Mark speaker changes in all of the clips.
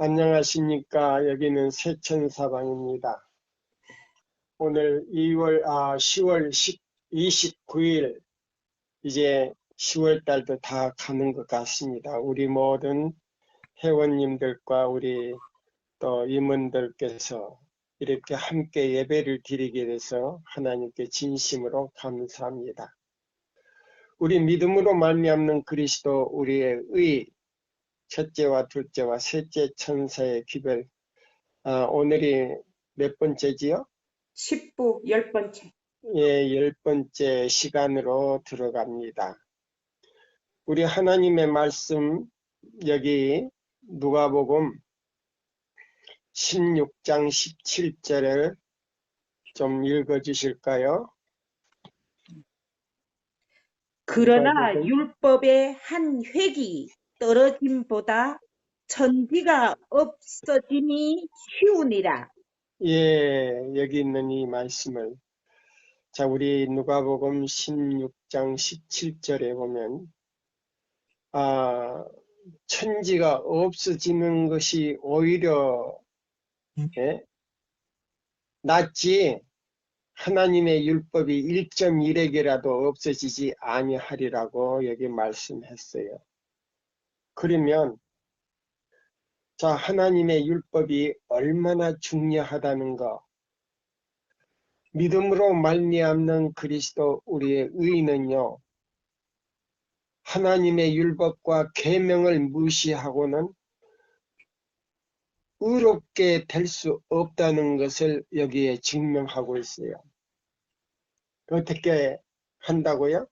Speaker 1: 안녕하십니까. 여기는 세천사방입니다. 오늘 10월 29일, 이제 10월 달도 다 가는 것 같습니다. 우리 모든 회원님들과 우리 또 임원들께서 이렇게 함께 예배를 드리게 돼서 하나님께 진심으로 감사합니다. 우리 믿음으로 말미암는 그리스도 우리의 의, 첫째와 둘째와 셋째 천사의 귀별, 오늘이 몇 번째지요?
Speaker 2: 10부 10번째.
Speaker 1: 예, 10번째 시간으로 들어갑니다. 우리 하나님의 말씀, 여기 누가복음 16장 17절을 좀 읽어주실까요?
Speaker 2: 그러나 율법의 한 획이 떨어짐보다 천지가 없어짐이 쉬우니라.
Speaker 1: 예, 여기 있는 이 말씀을, 자, 우리 누가복음 16장 17절에 보면 천지가 없어지는 것이 오히려 낫지, 하나님의 율법이 1.1핵이라도 없어지지 아니하리라고 여기 말씀했어요. 그러면 자, 하나님의 율법이 얼마나 중요하다는 거, 믿음으로 말미암는 그리스도 우리의 의는요, 하나님의 율법과 계명을 무시하고는 의롭게 될 수 없다는 것을 여기에 증명하고 있어요. 어떻게 한다고요?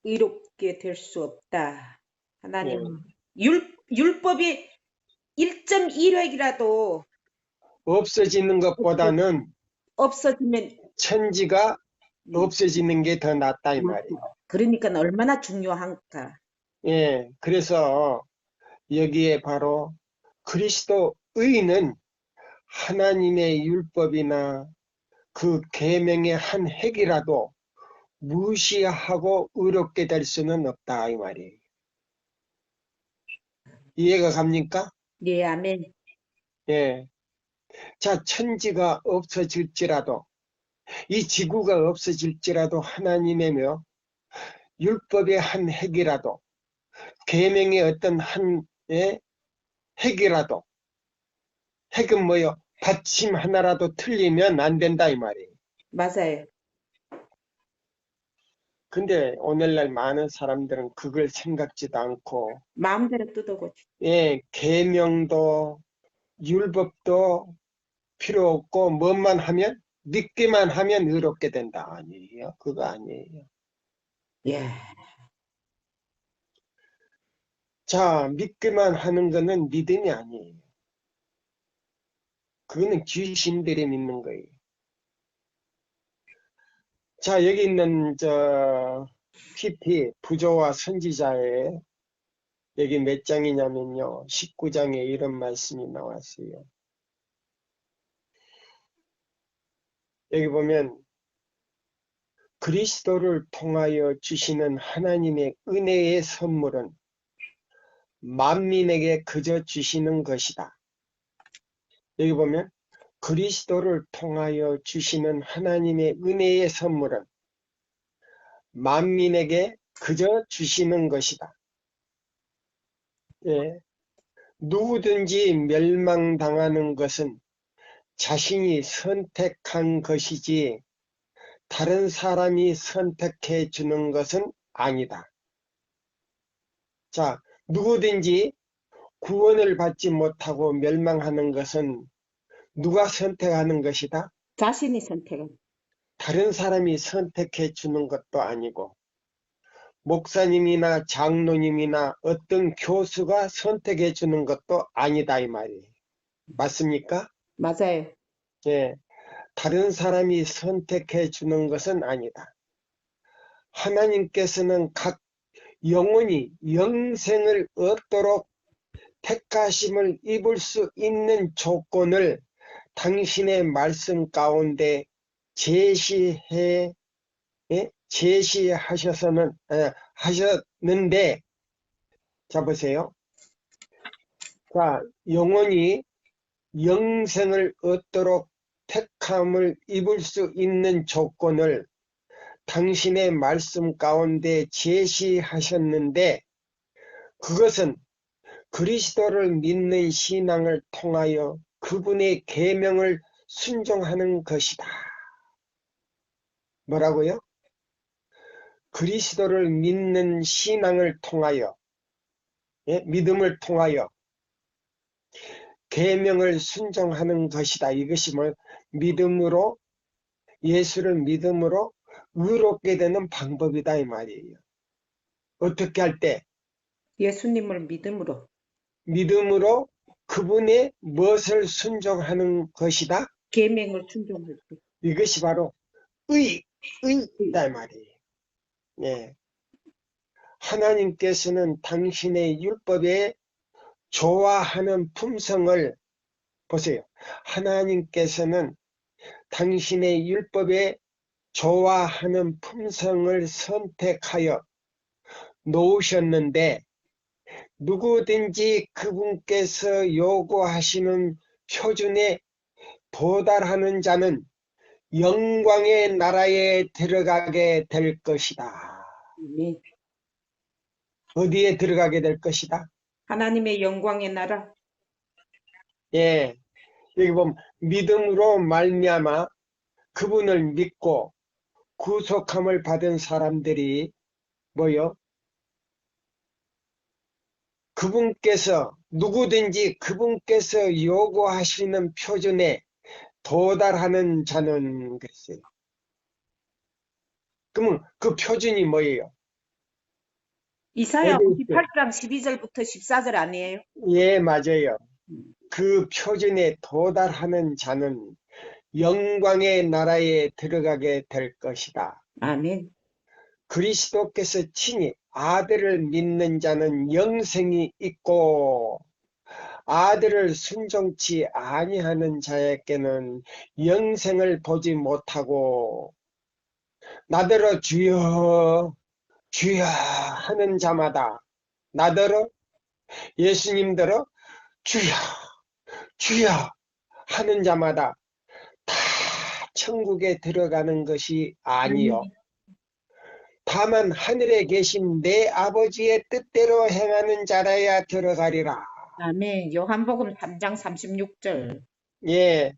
Speaker 2: 의롭게 될 수 없다. 하나님
Speaker 1: 예.
Speaker 2: 율법이 1.1획이라도
Speaker 1: 없어지는 것보다는
Speaker 2: 없어지면
Speaker 1: 천지가 없어지는 게 더 낫다 이 말이에요.
Speaker 2: 그러니까 얼마나 중요한가.
Speaker 1: 예, 그래서 여기에 바로 그리스도 의는 하나님의 율법이나 그 계명의 한 획이라도 무시하고 의롭게 될 수는 없다 이 말이에요. 이해가 갑니까?
Speaker 2: 네, 아멘.
Speaker 1: 예. 자, 천지가 없어질지라도, 이 지구가 없어질지라도 하나님의며 율법의 한 획이라도, 계명의 어떤 한 획이라도, 획은 뭐요? 받침 하나라도 틀리면 안 된다 이 말이에요.
Speaker 2: 맞아요.
Speaker 1: 근데 오늘날 많은 사람들은 그걸 생각지도 않고,
Speaker 2: 마음대로 뜯어고쳐.
Speaker 1: 예, 계명도 율법도 필요 없고 뭐만 하면, 믿기만 하면 의롭게 된다. 아니에요. 그거 아니에요.
Speaker 2: 예.
Speaker 1: 자, 믿기만 하는 거는 믿음이 아니에요. 그거는 귀신들이 믿는 거예요. 자, 여기 있는 PT 부조와 선지자의 여기 몇 장이냐면요, 19장에 이런 말씀이 나왔어요. 여기 보면 그리스도를 통하여 주시는 하나님의 은혜의 선물은 만민에게 그저 주시는 것이다. 여기 보면 그리스도를 통하여 주시는 하나님의 은혜의 선물은 만민에게 그저 주시는 것이다. 예. 누구든지 멸망당하는 것은 자신이 선택한 것이지 다른 사람이 선택해 주는 것은 아니다. 자, 누구든지 구원을 받지 못하고 멸망하는 것은 누가 선택하는 것이다?
Speaker 2: 자신이 선택은.
Speaker 1: 다른 사람이 선택해 주는 것도 아니고 목사님이나 장로님이나 어떤 교수가 선택해 주는 것도 아니다 이 말이에요. 맞습니까?
Speaker 2: 맞아요.
Speaker 1: 예, 다른 사람이 선택해 주는 것은 아니다. 하나님께서는 각 영혼이 영생을 얻도록 택하심을 입을 수 있는 조건을 당신의 말씀 가운데 제시하셨는데, 자 보세요. 자, 영혼이 영생을 얻도록 택함을 입을 수 있는 조건을 당신의 말씀 가운데 제시하셨는데, 그것은 그리스도를 믿는 신앙을 통하여 그분의 계명을 순종하는 것이다. 뭐라고요? 그리스도를 믿는 신앙을 통하여, 믿음을 통하여 계명을 순종하는 것이다. 이것이 뭐 믿음으로, 예수를 믿음으로 의롭게 되는 방법이다 이 말이에요. 어떻게 할 때?
Speaker 2: 예수님을 믿음으로.
Speaker 1: 믿음으로 그분의 무엇을 순종하는 것이다?
Speaker 2: 계명을 순종할 때.
Speaker 1: 이것이 바로 의다 이 말이에요. 예. 하나님께서는 당신의 율법에 좋아하는 품성을 보세요. 하나님께서는 당신의 율법에 좋아하는 품성을 선택하여 놓으셨는데, 누구든지 그분께서 요구하시는 표준에 도달하는 자는 영광의 나라에 들어가게 될 것이다.
Speaker 2: 네.
Speaker 1: 어디에 들어가게 될 것이다?
Speaker 2: 하나님의 영광의 나라.
Speaker 1: 예, 여기 보면 믿음으로 말미암아 그분을 믿고 구속함을 받은 사람들이 뭐요? 그분께서 누구든지 그분께서 요구하시는 표준에 도달하는 자는 그랬어요. 그러면 그 표준이 뭐예요?
Speaker 2: 이사야
Speaker 1: 어디 있어요?
Speaker 2: 58장 12절부터 14절 아니에요?
Speaker 1: 예, 맞아요. 그 표준에 도달하는 자는 영광의 나라에 들어가게 될 것이다.
Speaker 2: 아멘.
Speaker 1: 그리스도께서 친히 아들을 믿는 자는 영생이 있고, 아들을 순종치 아니하는 자에게는 영생을 보지 못하고, 나더러 주여 주여 하는 자마다, 나더러 예수님더러 주여 주여 하는 자마다 다 천국에 들어가는 것이 아니요, 다만 하늘에 계신 내 아버지의 뜻대로 행하는 자라야 들어가리라.
Speaker 2: 아멘. 요한복음 3장 36절.
Speaker 1: 예,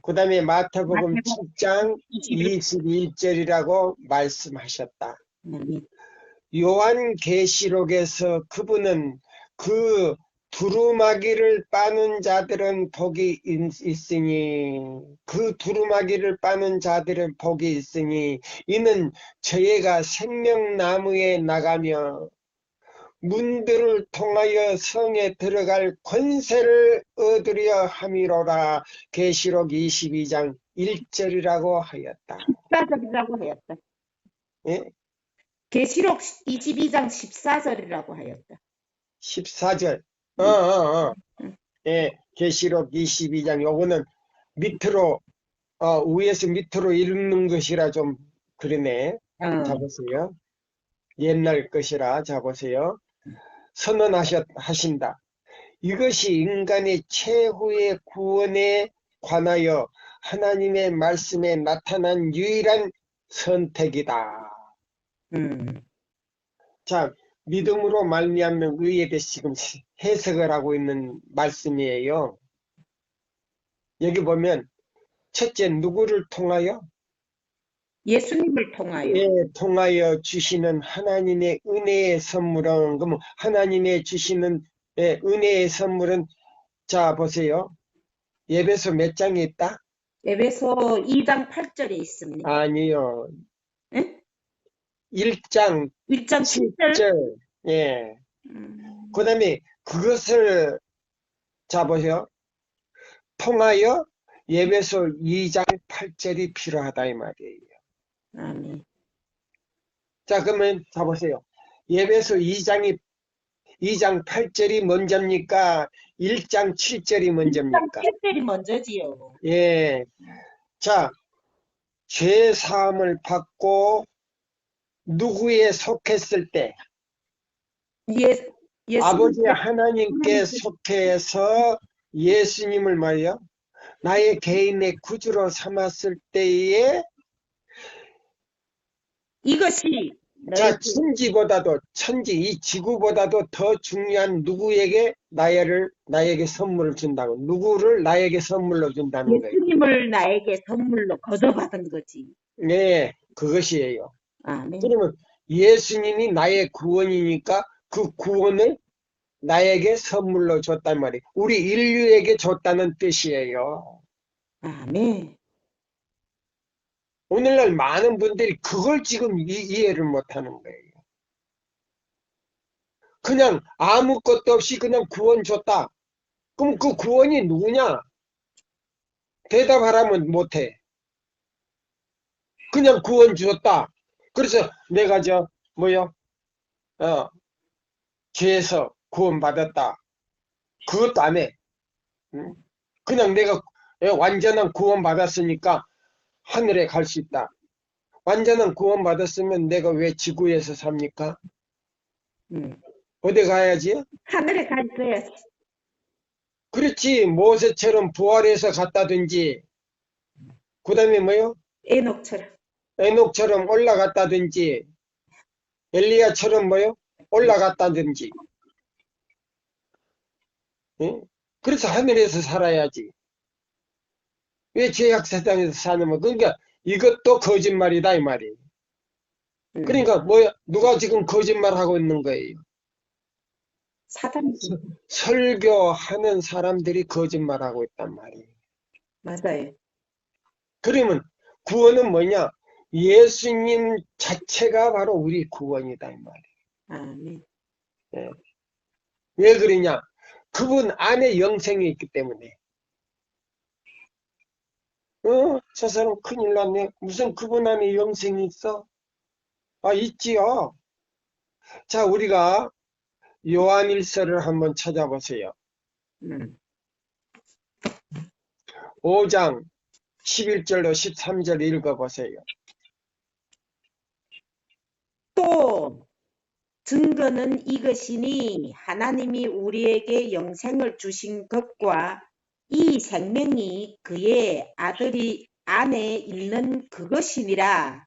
Speaker 1: 그 다음에 마태복음
Speaker 2: 마태복음
Speaker 1: 7장
Speaker 2: 21.
Speaker 1: 21절이라고 말씀하셨다.
Speaker 2: 아멘.
Speaker 1: 요한계시록에서 그분은 그 두루마기를 빠는 자들은 복이 있으니, 그 두루마기를 빠는 자들은 복이 있으니, 이는 저희가 생명나무에 나가며 문들을 통하여 성에 들어갈 권세를 얻으려 함이로라. 계시록 22장 1절이라고 하였다.
Speaker 2: 14절이라고 하였다.
Speaker 1: 예?
Speaker 2: 계시록 22장 14절이라고 하였다.
Speaker 1: 14절.
Speaker 2: 음.
Speaker 1: 예, 계시록 22장. 요거는 밑으로, 위에서 밑으로 읽는 것이라 좀 그러네. 자, 보세요. 옛날 것이라. 자, 보세요. 하신다. 이것이 인간의 최후의 구원에 관하여 하나님의 말씀에 나타난 유일한 선택이다. 자, 믿음으로 말미암는 의에 대해서 지금 해석을 하고 있는 말씀이에요. 여기 보면 첫째, 누구를 통하여?
Speaker 2: 예수님을 통하여.
Speaker 1: 예, 통하여 주시는 하나님의 은혜의 선물은, 그럼 하나님의 주시는 은혜의 선물은, 자, 보세요. 에베소 몇 장에 있다?
Speaker 2: 에베소 2장 8절에 있습니다.
Speaker 1: 아니요.
Speaker 2: 응?
Speaker 1: 1장
Speaker 2: 1장 7절.
Speaker 1: 7절. 예. 그 다음에 그것을, 자, 보세요. 통하여 에베소 2장 8절이 필요하다 이 말이에요.
Speaker 2: 아멘.
Speaker 1: 자, 그러면 자 보세요. 에베소 2장 8절이 먼저입니까? 1장 7절이 먼저입니까?
Speaker 2: 7절이 먼저지요.
Speaker 1: 예. 자, 죄 사함을 받고 누구에 속했을 때? 아버지
Speaker 2: 예수님께
Speaker 1: 하나님께 속해서 예수님을 말이야 나의 개인의 구주로 삼았을 때에
Speaker 2: 이것이
Speaker 1: 자,
Speaker 2: 너희에게
Speaker 1: 천지, 이 지구보다도 더 중요한 누구에게 나에게 선물을 준다고. 누구를 나에게 선물로 준다는 거예요.
Speaker 2: 예수님을 나에게 선물로 거둬받은 거지.
Speaker 1: 네, 그것이에요.
Speaker 2: 아멘.
Speaker 1: 그러면 예수님이 나의 구원이니까 그 구원을 나에게 선물로 줬단 말이에요. 우리 인류에게 줬다는 뜻이에요.
Speaker 2: 아멘.
Speaker 1: 오늘날 많은 분들이 그걸 지금 이해를 못하는 거예요. 그냥 아무것도 없이 그냥 구원 줬다. 그럼 그 구원이 누구냐? 대답하라면 못해. 그냥 구원 주었다. 그래서 내가 죄에서 구원받았다. 그것도 안 해. 응? 그냥 내가 완전한 구원받았으니까 하늘에 갈 수 있다. 완전한 구원받았으면 내가 왜 지구에서 삽니까?
Speaker 2: 음.
Speaker 1: 어디 가야지?
Speaker 2: 하늘에 갈 거야.
Speaker 1: 그렇지. 모세처럼 부활해서 갔다든지, 그 다음에
Speaker 2: 에녹처럼.
Speaker 1: 에녹처럼 올라갔다든지, 엘리야처럼 올라갔다든지. 응? 그래서 하늘에서 살아야지. 왜 죄악세상에서 사는 거? 그러니까 이것도 거짓말이다 이 말이에요. 그러니까 누가 지금 거짓말하고 있는 거예요?
Speaker 2: 사단이지.
Speaker 1: 설교하는 사람들이 거짓말하고 있단 말이에요.
Speaker 2: 맞아요.
Speaker 1: 그러면 구원은 뭐냐? 예수님 자체가 바로 우리 구원이다 이 말이에요.
Speaker 2: 아멘.
Speaker 1: 예. 왜 그러냐? 그분 안에 영생이 있기 때문에. 저 사람 큰일 났네. 무슨 그분 안에 영생이 있어? 아, 있지요. 자, 우리가 요한일서를 한번 찾아보세요.
Speaker 2: 음.
Speaker 1: 5장 11절로 13절 읽어보세요.
Speaker 2: 또 증거는 이것이니 하나님이 우리에게 영생을 주신 것과 이 생명이 그의 아들이 안에 있는 그것이니라.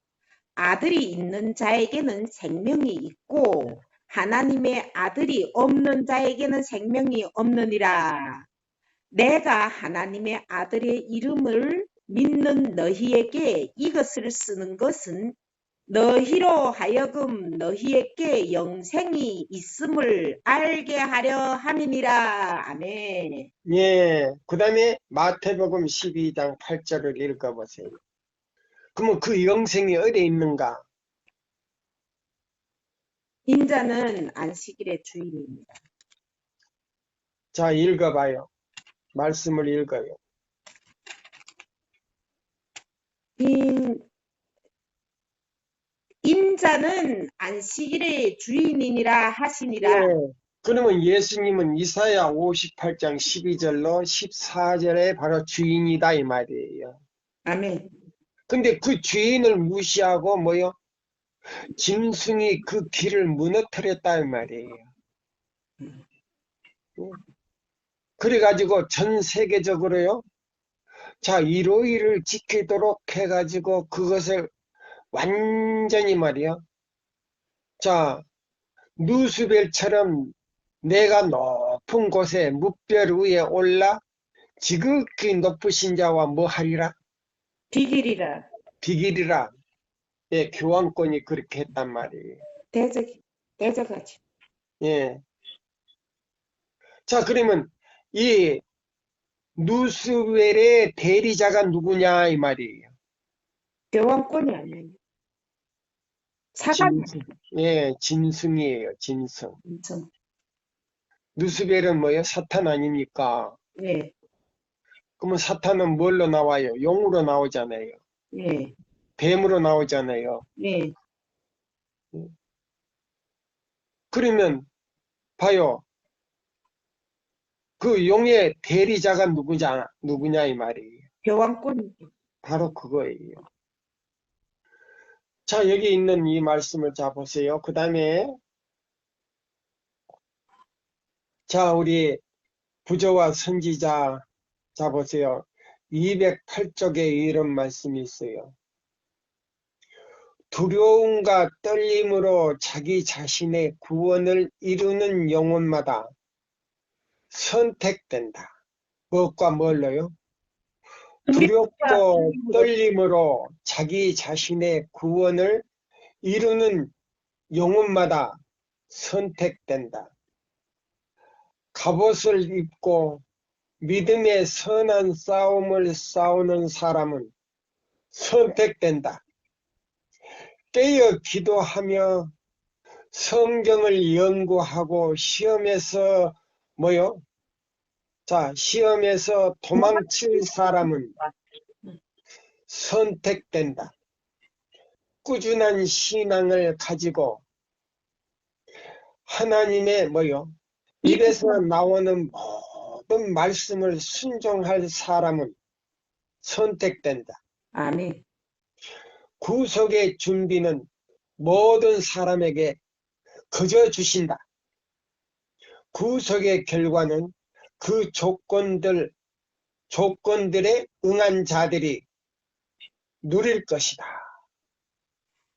Speaker 2: 아들이 있는 자에게는 생명이 있고 하나님의 아들이 없는 자에게는 생명이 없느니라. 내가 하나님의 아들의 이름을 믿는 너희에게 이것을 쓰는 것은 너희로 하여금 너희에게 영생이 있음을 알게 하려 함이니라. 아멘.
Speaker 1: 예, 그 다음에 마태복음 12장 8절을 읽어보세요. 그러면 그 영생이 어디 있는가?
Speaker 2: 인자는 안식일의 주인입니다.
Speaker 1: 자, 읽어봐요. 말씀을 읽어요.
Speaker 2: 인자는 안식일의 주인이니라 하시니라.
Speaker 1: 예, 그러면 예수님은 이사야 58장 12절로 14절에 바로 주인이다 이 말이에요.
Speaker 2: 아멘.
Speaker 1: 근데 그 주인을 무시하고 짐승이 그 길을 무너뜨렸다 이 말이에요. 그래가지고 전 세계적으로요. 자, 일요일을 지키도록 해가지고 그것을 완전히 말이야. 자, 누수벨처럼 내가 높은 곳에 뭇별 위에 올라 지극히 높으신 자와 뭐 하리라?
Speaker 2: 비길이라.
Speaker 1: 비길이라. 예, 교황권이 그렇게 했단 말이에요.
Speaker 2: 대적하지.
Speaker 1: 예. 자, 그러면 이 누수벨의 대리자가 누구냐 이 말이에요.
Speaker 2: 교황권이 아니에요. 사단이
Speaker 1: 짐승. 예, 짐승이에요. 짐승.
Speaker 2: 아니죠.
Speaker 1: 누수벨은 사탄 아닙니까?
Speaker 2: 예,
Speaker 1: 그러면 사탄은 뭘로 나와요? 용으로 나오잖아요.
Speaker 2: 예,
Speaker 1: 뱀으로 나오잖아요.
Speaker 2: 예.
Speaker 1: 그러면 봐요. 그 용의 대리자가 누구냐 이 말이에요.
Speaker 2: 교황권이죠.
Speaker 1: 바로 그거예요. 자, 여기 있는 이 말씀을 자 보세요. 그 다음에 자, 우리 부조와 선지자, 자, 보세요. 208쪽에 이런 말씀이 있어요. 두려움과 떨림으로 자기 자신의 구원을 이루는 영혼마다 선택된다. 무엇과 뭘로요? 두렵고 떨림으로 자기 자신의 구원을 이루는 영혼마다 선택된다. 갑옷을 입고 믿음의 선한 싸움을 싸우는 사람은 선택된다. 깨어 기도하며 성경을 연구하고 시험에서 뭐요? 자, 시험에서 도망칠 사람은 선택된다. 꾸준한 신앙을 가지고 하나님의 뭐요? 입에서 나오는 모든 말씀을 순종할 사람은 선택된다.
Speaker 2: 아멘.
Speaker 1: 구속의 준비는 모든 사람에게 거저 주신다. 구속의 결과는 그 조건들에 응한 자들이 누릴 것이다.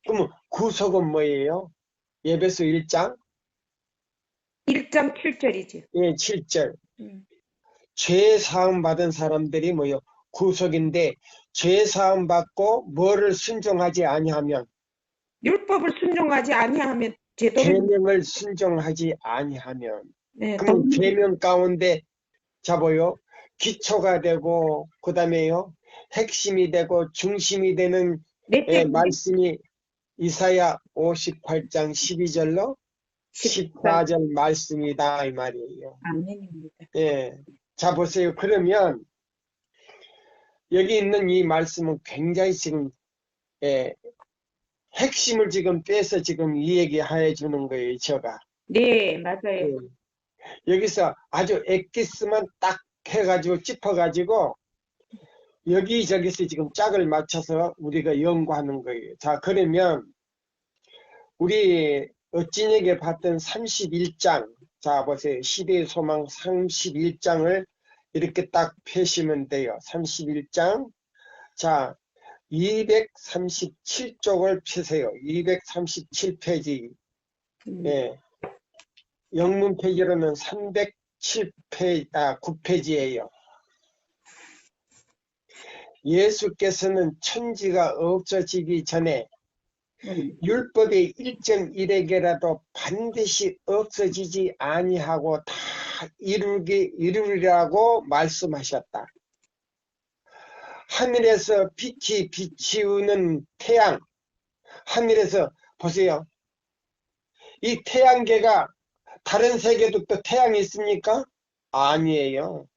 Speaker 1: 그러면 구속은 뭐예요? 에베소 1장
Speaker 2: 1장 7절이죠.
Speaker 1: 예, 7절. 죄 사함 받은 사람들이 뭐요? 구속인데 죄 사함 받고 뭐를 순종하지 아니하면
Speaker 2: 율법을 순종하지 아니하면 제도를
Speaker 1: 계명을 순종하지 아니하면
Speaker 2: 네,
Speaker 1: 그러면 계명 가운데 자보요 기초가 되고 그다음에요 핵심이 되고 중심이 되는 말씀이 이사야 58장 12절로 14절 말씀이다 이 말이에요.
Speaker 2: 아멘입니다.
Speaker 1: 예, 자 보세요. 그러면 여기 있는 이 말씀은 굉장히 지금 핵심을 지금 빼서 지금 이 얘기 해 주는 거예요. 제가
Speaker 2: 네, 맞아요.
Speaker 1: 여기서 아주 엑기스만 딱 해가지고 짚어가지고 여기저기서 지금 짝을 맞춰서 우리가 연구하는 거예요. 자, 그러면 우리 어찌에게 봤던 31장, 자 보세요. 시대의 소망 31장을 이렇게 딱 펴시면 돼요. 31장, 자 237쪽을 펴세요. 237페이지. 예. 영문 페이지로는 307페이지, 9페이지예요. 예수께서는 천지가 없어지기 전에 율법의 1.1에게라도 반드시 없어지지 아니하고 다 이루리라고 말씀하셨다. 하늘에서 빛이 비치우는 태양, 하늘에서 보세요. 이 태양계가 다른 세계도 또 태양이 있습니까? 아니에요.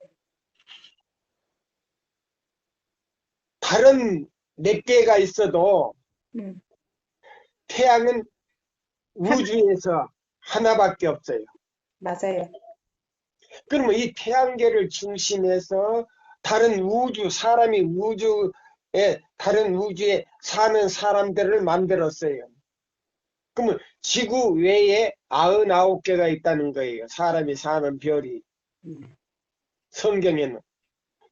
Speaker 1: 다른 몇 개가 있어도 태양은 우주에서 하나밖에 없어요.
Speaker 2: 맞아요.
Speaker 1: 그러면 이 태양계를 중심해서 다른 우주, 사람이 다른 우주에 사는 사람들을 만들었어요. 그러면 지구 외에 99개가 있다는 거예요. 사람이 사는 별이. 성경에는.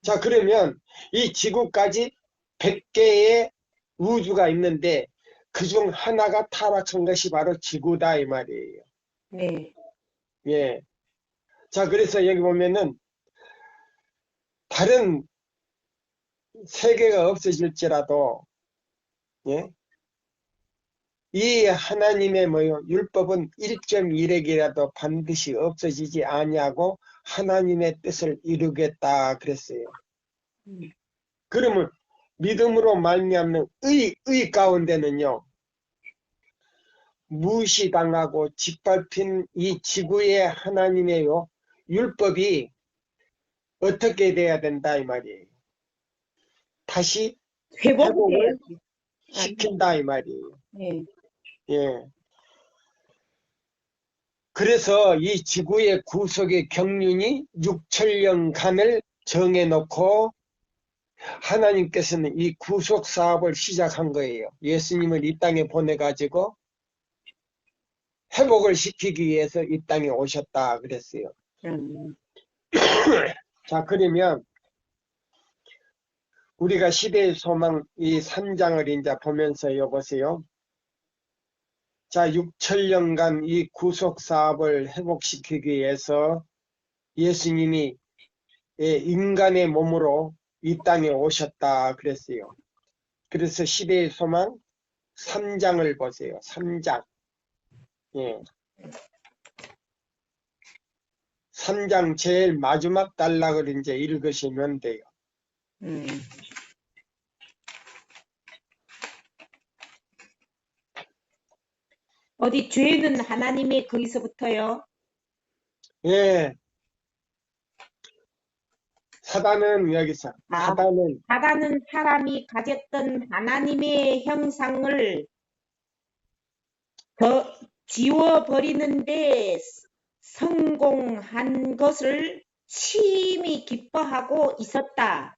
Speaker 1: 자, 그러면 이 지구까지 100개의 우주가 있는데 그중 하나가 타락한 것이 바로 지구다 이 말이에요.
Speaker 2: 네.
Speaker 1: 예. 자, 그래서 여기 보면은 다른 세계가 없어질지라도 예? 이 하나님의 율법은 1.1핵이라도 반드시 없어지지 아니하고 하나님의 뜻을 이루겠다 그랬어요. 그러면 믿음으로 말미암는 의 가운데는요. 무시당하고 짓밟힌 이 지구의 하나님의 율법이 어떻게 돼야 된다 이 말이에요. 다시 회복을 시킨다 이 말이에요.
Speaker 2: 네.
Speaker 1: 예. 그래서 이 지구의 구속의 경륜이 6천년간을 정해놓고 하나님께서는 이 구속 사업을 시작한 거예요. 예수님을 이 땅에 보내가지고 회복을 시키기 위해서 이 땅에 오셨다 그랬어요.
Speaker 2: 음,
Speaker 1: 자, 그러면 우리가 시대의 소망 이 3장을 이제 보면서 여보세요. 자, 6천년간 이 구속 사업을 회복시키기 위해서 예수님이 인간의 몸으로 이 땅에 오셨다 그랬어요. 그래서 시대의 소망 3장을 보세요. 3장. 예. 3장 제일 마지막 단락을 이제 읽으시면 돼요.
Speaker 2: 음. 어디 죄는 하나님의 거기서부터요.
Speaker 1: 예. 사단은 여기서,
Speaker 2: 아,
Speaker 1: 사단은,
Speaker 2: 사단은 사람이 가졌던 하나님의 형상을 더 지워버리는데 성공한 것을 심히 기뻐하고 있었다.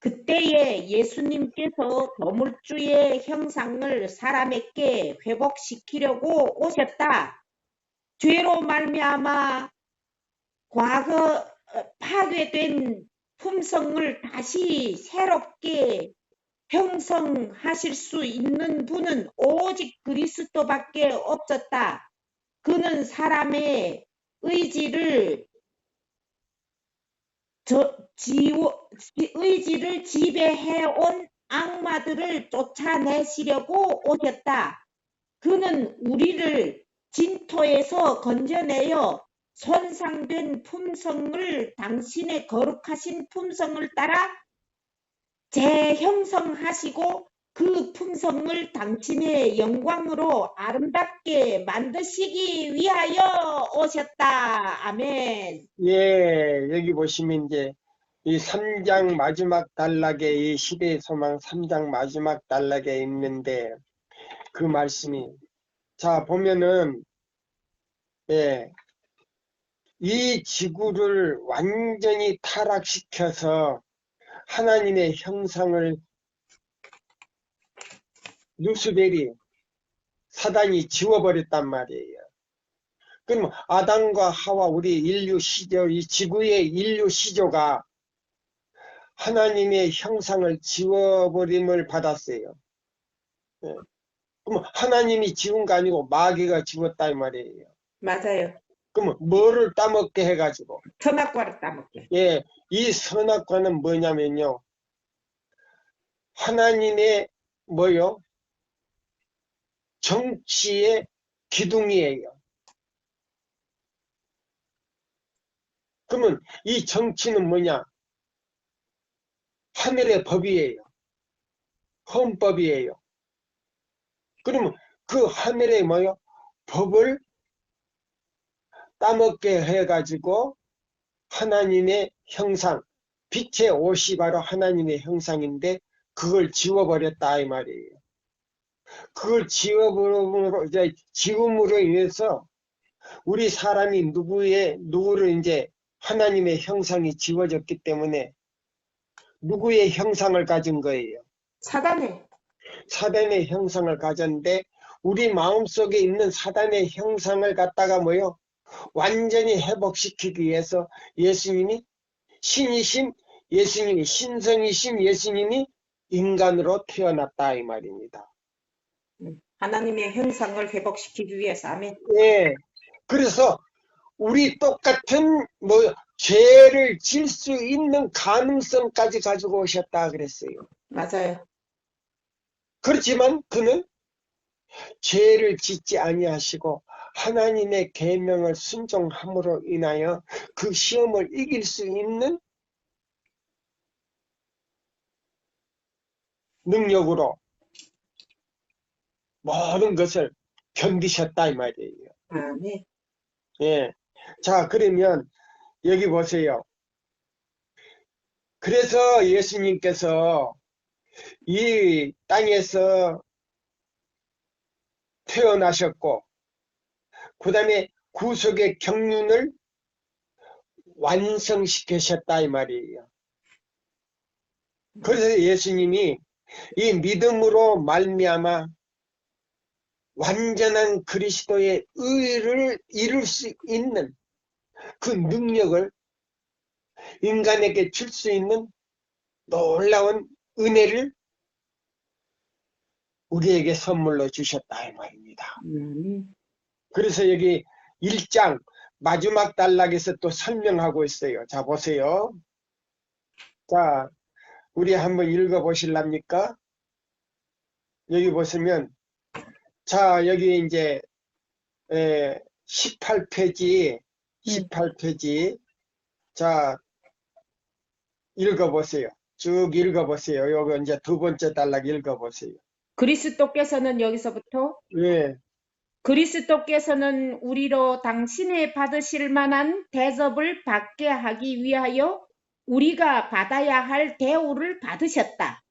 Speaker 2: 그때에 예수님께서 조물주의 형상을 사람에게 회복시키려고 오셨다. 죄로 말미암아 과거 파괴된 품성을 다시 새롭게 형성하실 수 있는 분은 오직 그리스도밖에 없었다. 그는 사람의 의지를 의지를 지배해온 악마들을 쫓아내시려고 오셨다. 그는 우리를 진토에서 건져내어 손상된 품성을 당신의 거룩하신 품성을 따라 재형성하시고 그 품성을 당신의 영광으로 아름답게 만드시기 위하여 오셨다. 아멘.
Speaker 1: 예, 여기 보시면 이제 이 3장 마지막 단락에 이 시대의 소망 3장 마지막 단락에 있는데 그 말씀이 자 보면은 예, 이 지구를 완전히 타락시켜서 하나님의 형상을 루스벨이 사단이 지워버렸단 말이에요. 그럼 아담과 하와 우리 인류 시조 이 지구의 인류 시조가 하나님의 형상을 지워버림을 받았어요. 예. 그럼 하나님이 지운 거 아니고 마귀가 지웠다 이 말이에요.
Speaker 2: 맞아요.
Speaker 1: 그럼 뭐를 따먹게 해가지고
Speaker 2: 선악과를 따먹게.
Speaker 1: 예, 이 선악과는 뭐냐면요. 하나님의 뭐요? 정치의 기둥이에요. 그러면 이 정치는 뭐냐? 하늘의 법이에요. 헌법이에요. 그러면 그 하늘의 뭐요? 법을 따먹게 해가지고 하나님의 형상, 빛의 옷이 바로 하나님의 형상인데 그걸 지워버렸다 이 말이에요. 그걸 지워버림으로 이제 지움으로 인해서 우리 사람이 누구를 이제 하나님의 형상이 지워졌기 때문에 누구의 형상을 가진 거예요?
Speaker 2: 사단에.
Speaker 1: 사단의 형상을 가졌는데 우리 마음속에 있는 사단의 형상을 갖다가 뭐요? 완전히 회복시키기 위해서 예수님이 신이신 예수님이 신성이신 예수님이 인간으로 태어났다 이 말입니다.
Speaker 2: 하나님의 형상을 회복시키기 위해서. 아멘.
Speaker 1: 예. 그래서 우리 똑같은 뭐 죄를 질 수 있는 가능성까지 가지고 오셨다 그랬어요.
Speaker 2: 맞아요.
Speaker 1: 그렇지만 그는 죄를 짓지 아니하시고 하나님의 계명을 순종함으로 인하여 그 시험을 이길 수 있는 능력으로 모든 것을 견디셨다 이 말이에요.
Speaker 2: 아멘.
Speaker 1: 예. 자, 그러면 여기 보세요. 그래서 예수님께서 이 땅에서 태어나셨고 그 다음에 구속의 경륜을 완성시키셨다 이 말이에요. 그래서 예수님이 이 믿음으로 말미암아 완전한 그리스도의 의를 이룰 수 있는 그 능력을 인간에게 줄 수 있는 놀라운 은혜를 우리에게 선물로 주셨다 이 말입니다. 그래서 여기 1장 마지막 단락에서 또 설명하고 있어요. 자, 보세요. 자, 우리 한번 읽어보실랍니까? 여기 보시면, 자, 여기 이제 18페이지, 18페이지. 자, 읽어보세요. 쭉 읽어보세요. 요거 이제 두 번째 단락 읽어보세요.
Speaker 2: 그리스도께서는 여기서부터
Speaker 1: 예,
Speaker 2: 그리스도께서는 우리로 당신의 받으실 만한 대접을 받게 하기 위하여 우리가 받아야 할 대우를 받으셨다.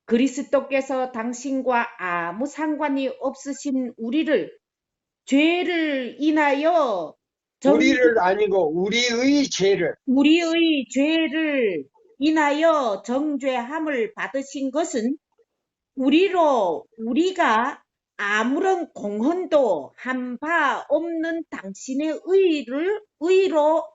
Speaker 2: 그리스도께서 당신과 아무 상관이 없으신 우리를 죄를 인하여
Speaker 1: 우리를 아니고 우리의 죄를
Speaker 2: 우리의 죄를 인하여 정죄함을 받으신 것은 우리가 아무런 공헌도 한 바 없는 당신의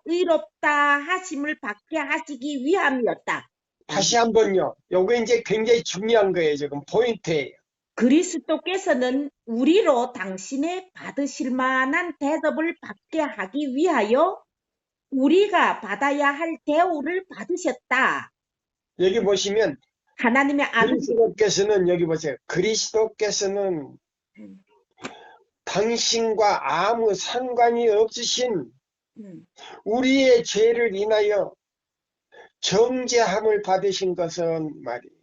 Speaker 2: 의롭다 하심을 받게 하시기 위함이었다.
Speaker 1: 다시 한번요. 요거 이제 굉장히 중요한 거예요. 지금 포인트예요.
Speaker 2: 그리스도께서는 우리로 당신의 받으실 만한 대접을 받게 하기 위하여 우리가 받아야 할 대우를 받으셨다.
Speaker 1: 여기 보시면
Speaker 2: 하나님의 아버지
Speaker 1: 그리스도께서는 여기 보세요. 그리스도께서는 당신과 아무 상관이 없으신 우리의 죄를 인하여 정죄함을 받으신 것은 말이에요.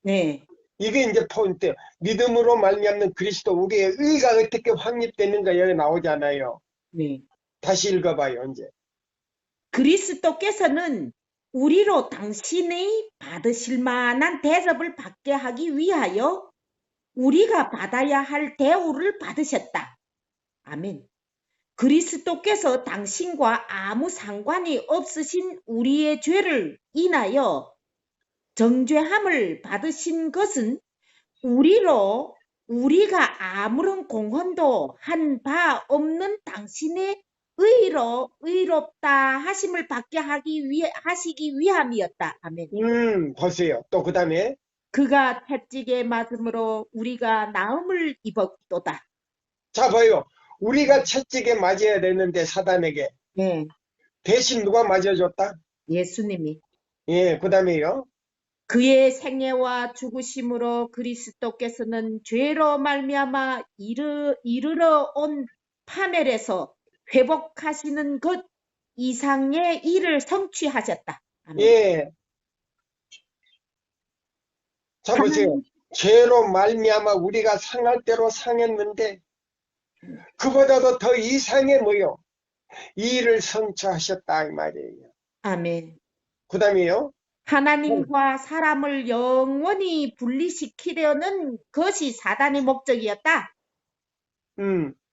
Speaker 2: 네.
Speaker 1: 이게 이제 포인트. 믿음으로 말미암는 그리스도 우리의 의가 어떻게 확립되는가 여기 나오잖아요.
Speaker 2: 네.
Speaker 1: 다시 읽어봐요. 이제
Speaker 2: 그리스도께서는 우리로 당신의 받으실 만한 대접을 받게 하기 위하여 우리가 받아야 할 대우를 받으셨다. 아멘. 그리스도께서 당신과 아무 상관이 없으신 우리의 죄를 인하여 정죄함을 받으신 것은 우리가 아무런 공헌도 한 바 없는 당신의 의롭다 하심을 받게 하시기 위함이었다. 아멘.
Speaker 1: 보세요. 또 그 다음에
Speaker 2: 그가 채찍에 맞음으로 우리가 나음을 입었도다.
Speaker 1: 자 봐요. 우리가 채찍에 맞아야 되는데 사단에게
Speaker 2: 네.
Speaker 1: 대신 누가 맞아줬다?
Speaker 2: 예수님이.
Speaker 1: 예, 그 다음에요.
Speaker 2: 그의 생애와 죽으심으로 그리스도께서는 죄로 말미암아 이르러 온 파멸에서 회복하시는 것 이상의 일을 성취하셨다. 아멘.
Speaker 1: 예. 자 보세요. 죄로 말미암아 우리가 상할 대로 상했는데 그보다도 더 이상의 뭐요? 이 일을 성취하셨다 이 말이에요.
Speaker 2: 아멘.
Speaker 1: 그 다음에요.
Speaker 2: 하나님과 사람을 영원히 분리시키려는 것이 사단의 목적이었다.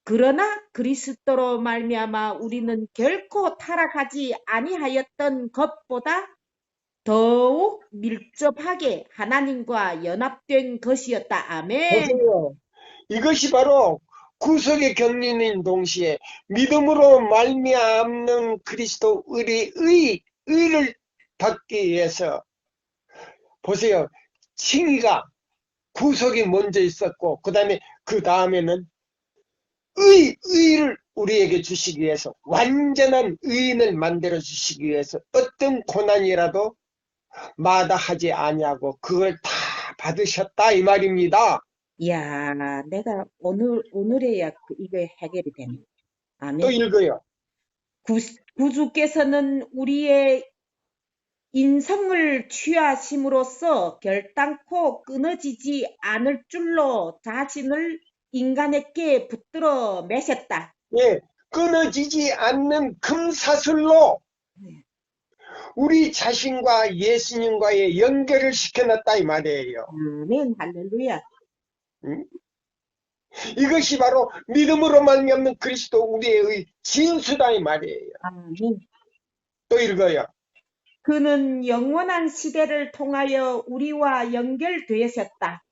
Speaker 2: 그러나 그리스도로 말미암아 우리는 결코 타락하지 아니하였던 것보다 더욱 밀접하게 하나님과 연합된 것이었다. 아멘.
Speaker 1: 보세요. 이것이 바로 구속의 경륜인 동시에 믿음으로 말미암는 그리스도 의를 받기 위해서 보세요. 칭의가 구속이 먼저 있었고 그 다음에는 의를 우리에게 주시기 위해서 완전한 의인을 만들어 주시기 위해서 어떤 고난이라도 마다하지 아니하고 그걸 다 받으셨다 이 말입니다.
Speaker 2: 이야, 내가 오늘에야 이게 해결이 되네. 아멘.
Speaker 1: 또 읽어요.
Speaker 2: 구주께서는 우리의 인성을 취하심으로써 결단코 끊어지지 않을 줄로 자신을 인간에게 붙들어 매셨다.
Speaker 1: 예, 끊어지지 않는 금사슬로 우리 자신과 예수님과의 연결을 시켜놨다 이 말이에요.
Speaker 2: 아멘, 할렐루야.
Speaker 1: 이것이 바로 믿음으로 말미암는 그리스도 우리의 진수다 이 말이에요.
Speaker 2: 아멘.
Speaker 1: 또 읽어요.
Speaker 2: 그는 영원한 시대를 통하여 우리와 연결되셨다.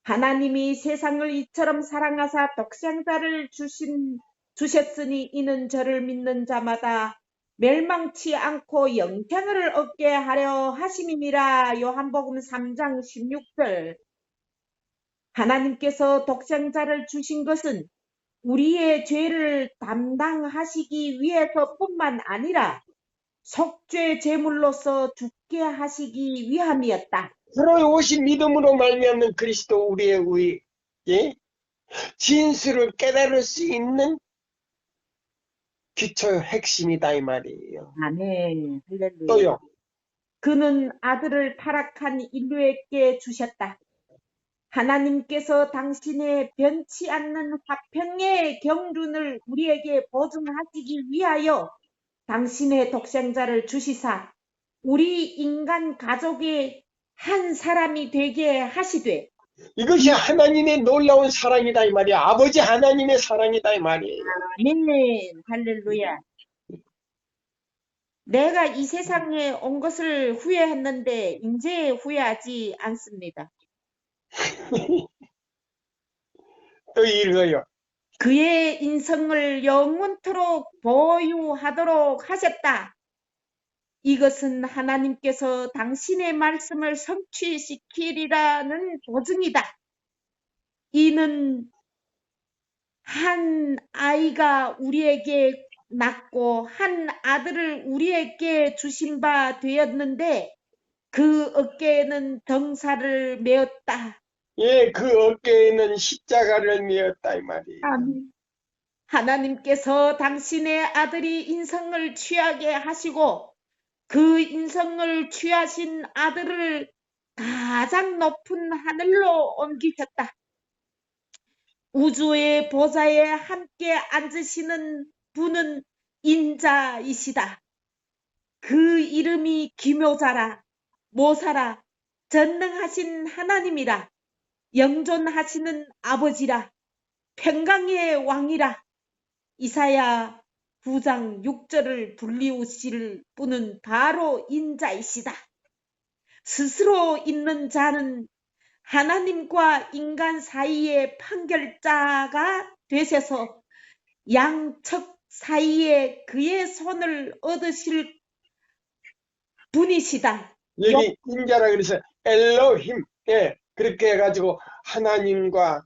Speaker 2: 하나님이 세상을 이처럼 사랑하사 독생자를 주신 주셨으니 이는 저를 믿는 자마다 멸망치 않고 영생을 얻게 하려 하심이니라. 요한복음 3장 16절. 하나님께서 독생자를 주신 것은 우리의 죄를 담당하시기 위해서뿐만 아니라 속죄 제물로서 죽게 하시기 위함이었다.
Speaker 1: 서로 오신 믿음으로 말미암는 그리스도 우리의 의, 예? 진수를 깨달을 수 있는 기초 핵심이다 이 말이에요.
Speaker 2: 아멘. 할렐루야.
Speaker 1: 또요.
Speaker 2: 그는 아들을 타락한 인류에게 주셨다. 하나님께서 당신의 변치 않는 화평의 경륜을 우리에게 보증하시기 위하여 당신의 독생자를 주시사 우리 인간 가족의 한 사람이 되게 하시되,
Speaker 1: 이것이 하나님의 놀라운 사랑이다 이 말이야. 아버지 하나님의 사랑이다 이 말이에요.
Speaker 2: 아멘. 할렐루야. 내가 이 세상에 온 것을 후회했는데 이제 후회하지 않습니다.
Speaker 1: 또 읽어요.
Speaker 2: 그의 인성을 영원토록 보유하도록 하셨다. 이것은 하나님께서 당신의 말씀을 성취시키리라는 보증이다. 이는 한 아이가 우리에게 낳고 한 아들을 우리에게 주신 바 되었는데 그 어깨에는 등살을 메었다.
Speaker 1: 예, 그 어깨에는 십자가를 메었다 이 말이에요.
Speaker 2: 아멘. 하나님께서 당신의 아들이 인성을 취하게 하시고 그 인성을 취하신 아들을 가장 높은 하늘로 옮기셨다. 우주의 보좌에 함께 앉으시는 분은 인자이시다. 그 이름이 기묘자라, 모사라, 전능하신 하나님이라, 영존하시는 아버지라, 평강의 왕이라. 이사야 9장 6절을 불리우실 분은 바로 인자이시다. 스스로 있는 자는 하나님과 인간 사이의 판결자가 되셔서 양측 사이에 그의 손을 얻으실 분이시다.
Speaker 1: 여기 인자라 그래서 엘로힘, 예, 그렇게 해가지고 하나님과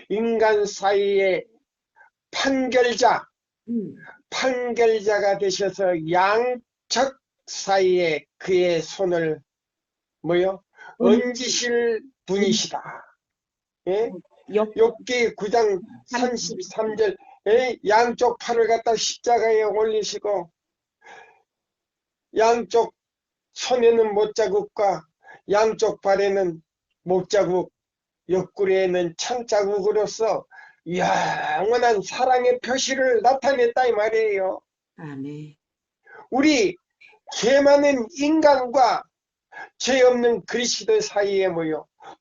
Speaker 1: 인간 사이의 판결자가 되셔서 양측 사이에 그의 손을 얹으실 분이시다. 예? 욥기 9장 33절 양쪽 팔을 갖다 십자가에 올리시고 양쪽 손에는 못자국과 양쪽 발에는 못자국, 옆구리에는 창자국으로서 영원한 사랑의 표시를 나타냈다 이 말이에요.
Speaker 2: 아멘.
Speaker 1: 우리 죄 많은 인간과 죄 없는 그리스도 사이에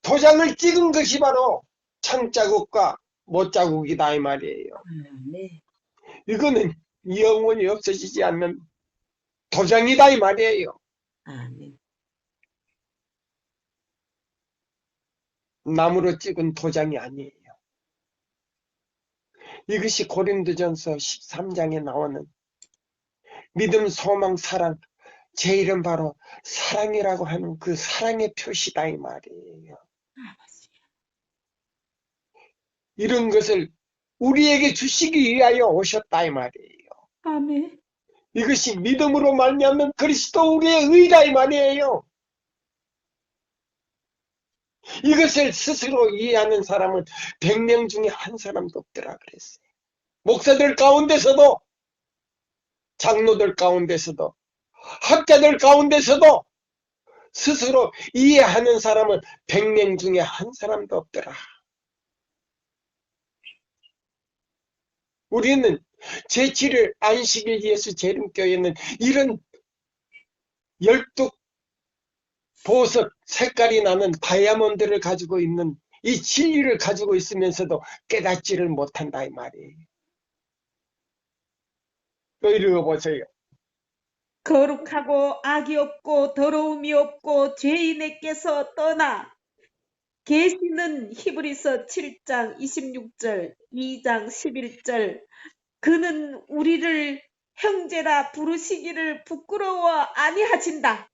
Speaker 1: 도장을 찍은 것이 바로 창자국과 못자국이다 이 말이에요.
Speaker 2: 아멘.
Speaker 1: 이거는 영원히 없어지지 않는 도장이다 이 말이에요.
Speaker 2: 아멘.
Speaker 1: 나무로 찍은 도장이 아니에요. 이것이 고린도전서 13장에 나오는 믿음, 소망, 사랑, 제 이름 바로 사랑이라고 하는 그 사랑의 표시다 이 말이에요. 이런 것을 우리에게 주시기 위하여 오셨다 이 말이에요.
Speaker 2: 아멘.
Speaker 1: 이것이 믿음으로 말미암는 그리스도 우리의 의다 이 말이에요. 이것을 스스로 이해하는 사람은 100명 중에 한 사람도 없더라 그랬어요. 목사들 가운데서도, 장로들 가운데서도, 학자들 가운데서도 스스로 이해하는 사람은 100명 중에 한 사람도 없더라. 우리는 제7일 안식일 예수 재림교회는 이런 12 보석 색깔이 나는 다이아몬드를 가지고 있는 이 진리를 가지고 있으면서도 깨닫지를 못한다 이 말이에요. 또 읽어보세요.
Speaker 2: 거룩하고 악이 없고 더러움이 없고 죄인에게서 떠나 계시는 히브리서 7장 26절, 2장 11절, 그는 우리를 형제라 부르시기를 부끄러워 아니하신다.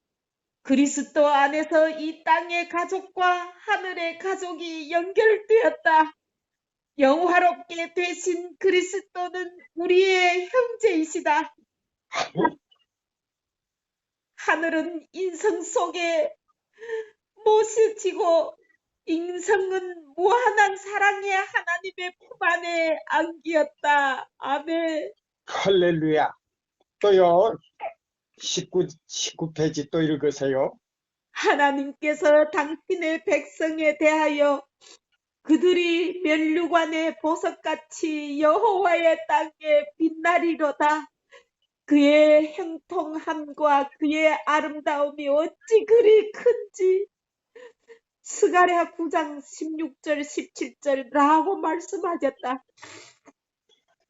Speaker 2: 그리스도 안에서 이 땅의 가족과 하늘의 가족이 연결되었다. 영화롭게 되신 그리스도는 우리의 형제이시다. 하늘은 인성 속에 모셔지고 인성은 무한한 사랑의 하나님의 품 안에 안기었다. 아멘.
Speaker 1: 할렐루야. 또요. 19페이지 또 읽으세요.
Speaker 2: 하나님께서 당신의 백성에 대하여 그들이 면류관의 보석같이 여호와의 땅에 빛나리로다. 그의 형통함과 그의 아름다움이 어찌 그리 큰지. 스가랴 9장 16절 17절라고 말씀하셨다.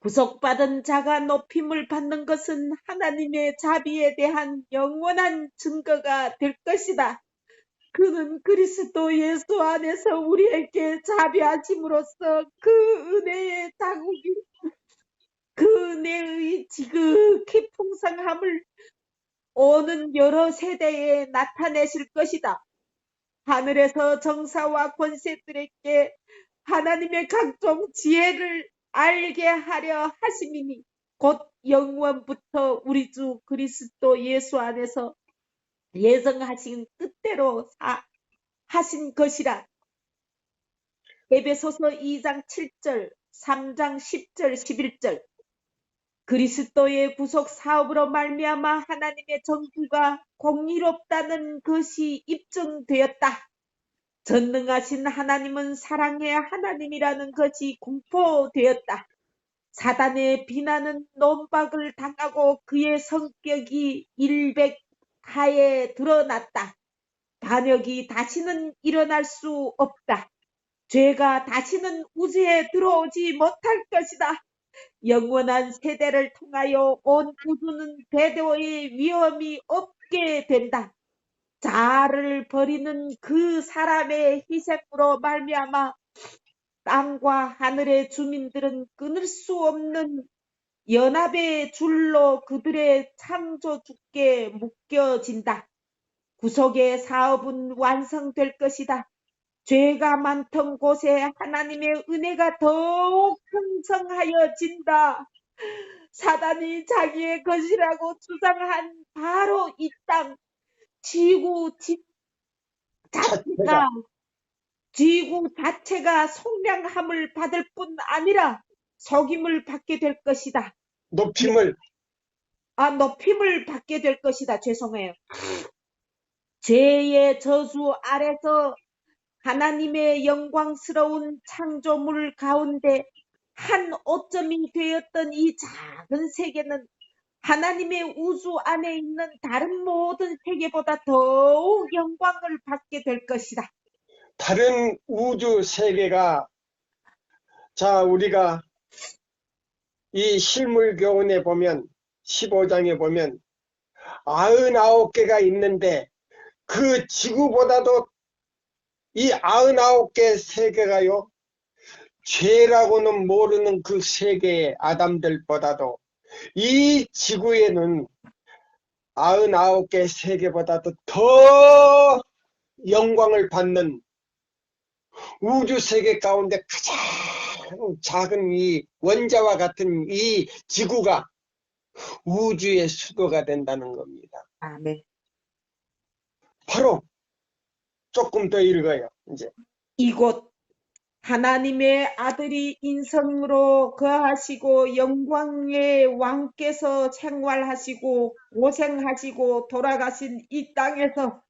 Speaker 2: 구속받은 자가 높임을 받는 것은 하나님의 자비에 대한 영원한 증거가 될 것이다. 그는 그리스도 예수 안에서 우리에게 자비하심으로써 그 은혜의 자국이 그 은혜의 지극히 풍성함을 오는 여러 세대에 나타내실 것이다. 하늘에서 정사와 권세들에게 하나님의 각종 지혜를 알게 하려 하심이니 곧 영원부터 우리 주 그리스도 예수 안에서 예정하신 뜻대로 하신 것이라. 에베소서 2장 7절, 3장 10절, 11절. 그리스도의 구속 사업으로 말미암아 하나님의 정부가 공의롭다는 것이 입증되었다. 전능하신 하나님은 사랑의 하나님이라는 것이 공포되었다. 사단의 비난은 논박을 당하고 그의 성격이 일백하에 드러났다. 반역이 다시는 일어날 수 없다. 죄가 다시는 우주에 들어오지 못할 것이다. 영원한 세대를 통하여 온 우주는 배도의 위험이 없게 된다. 자아를 버리는 그 사람의 희생으로 말미암아 땅과 하늘의 주민들은 끊을 수 없는 연합의 줄로 그들의 창조주께 묶여진다. 구속의 사업은 완성될 것이다. 죄가 많던 곳에 하나님의 은혜가 더욱 형성하여진다. 사단이 자기의 것이라고 주장한 바로 이 땅, 지구 자체가 속량함을 받을 뿐 아니라 속임을 받게 될 것이다.
Speaker 1: 높임을
Speaker 2: 받게 될 것이다. 죄송해요. 죄의 저주 아래서 하나님의 영광스러운 창조물 가운데 한 오점이 되었던 이 작은 세계는 하나님의 우주 안에 있는 다른 모든 세계보다 더욱 영광을 받게 될 것이다.
Speaker 1: 다른 우주 세계가 자 우리가 이 실물교훈에 보면 15장에 보면 99개가 있는데 그 지구보다도 이 99개 세계가요 죄라고는 모르는 그 세계의 아담들보다도 이 지구에는 99개 세계보다도 더 영광을 받는 우주 세계 가운데 가장 작은 이 원자와 같은 이 지구가 우주의 수도가 된다는 겁니다.
Speaker 2: 아멘.
Speaker 1: 바로 조금 더 읽어요. 이제
Speaker 2: 이곳 하나님의 아들이 인성으로 거하시고 영광의 왕께서 생활하시고 고생하시고 돌아가신 이 땅에서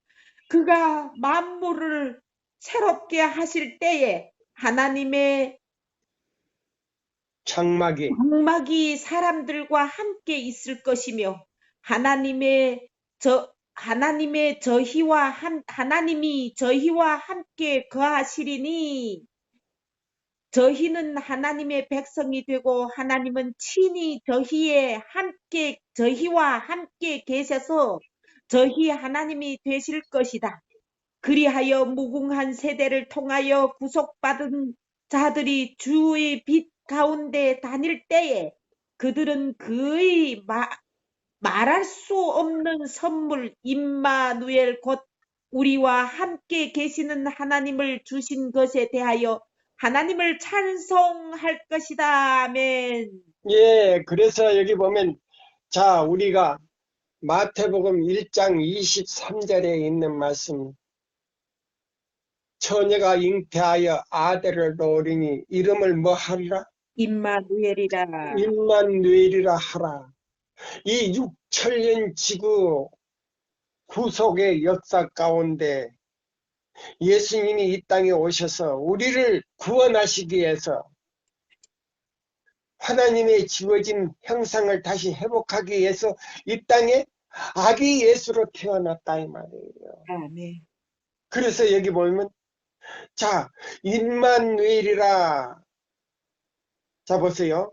Speaker 2: 그가 만물을 새롭게 하실 때에 하나님의 장막이 사람들과 함께 있을 것이며 하나님이 저희와 함께 거하시리니 저희는 하나님의 백성이 되고 하나님은 친히 저희와 함께 계셔서 저희 하나님이 되실 것이다. 그리하여 무궁한 세대를 통하여 구속받은 자들이 주의 빛 가운데 다닐 때에 그들은 거의 말할 수 없는 선물, 임마누엘 곧 우리와 함께 계시는 하나님을 주신 것에 대하여 하나님을 찬송할 것이다. 아멘.
Speaker 1: 예, 그래서 여기 보면, 자, 우리가 마태복음 1장 23절에 있는 말씀, 처녀가 잉태하여 아들을 낳으리니 이름을 뭐 하리라?
Speaker 2: 임마누엘이라.
Speaker 1: 임마누엘이라 하라. 이 6천년 지구 구속의 역사 가운데 예수님이 이 땅에 오셔서 우리를 구원하시기 위해서 하나님의 지어진 형상을 다시 회복하기 위해서 이 땅에 아기 예수로 태어났다 이 말이에요.
Speaker 2: 아멘.
Speaker 1: 그래서 여기 보면 자, 임마누엘이라. 자, 보세요.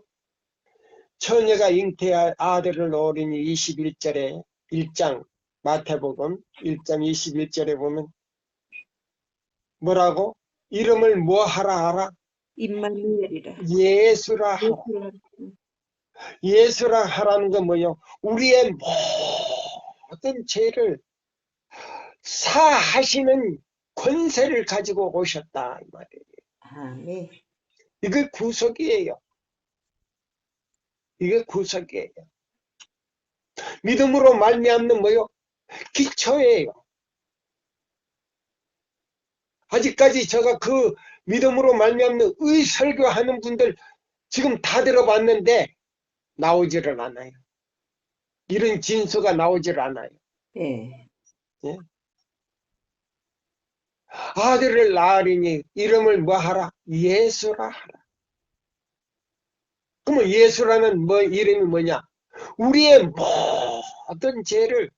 Speaker 1: 처녀가 잉태할 아들을 낳으리니 21절에 1장 마태복음 1장 21절에 보면 뭐라고? 이름을 뭐 하라 하라?
Speaker 2: 임마누엘이라.
Speaker 1: 예수라 하라. 예수라 하라는 건 뭐예요? 우리의 모든 죄를 사하시는 권세를 가지고 오셨다 이 말이에요.
Speaker 2: 아멘.
Speaker 1: 이게 구속이에요. 이게 구속이에요. 믿음으로 말미암는 뭐요? 기초예요. 아직까지 제가 그 믿음으로 말미암는 의설교하는 분들 지금 다 들어봤는데 나오지를 않아요. 이런 진수가 나오질 않아요.
Speaker 2: 예.
Speaker 1: 예? 아들을 낳으리니 이름을 뭐 하라? 예수라 하라. 그러면 예수라는 뭐 이름이 뭐냐? 우리의 모든 죄를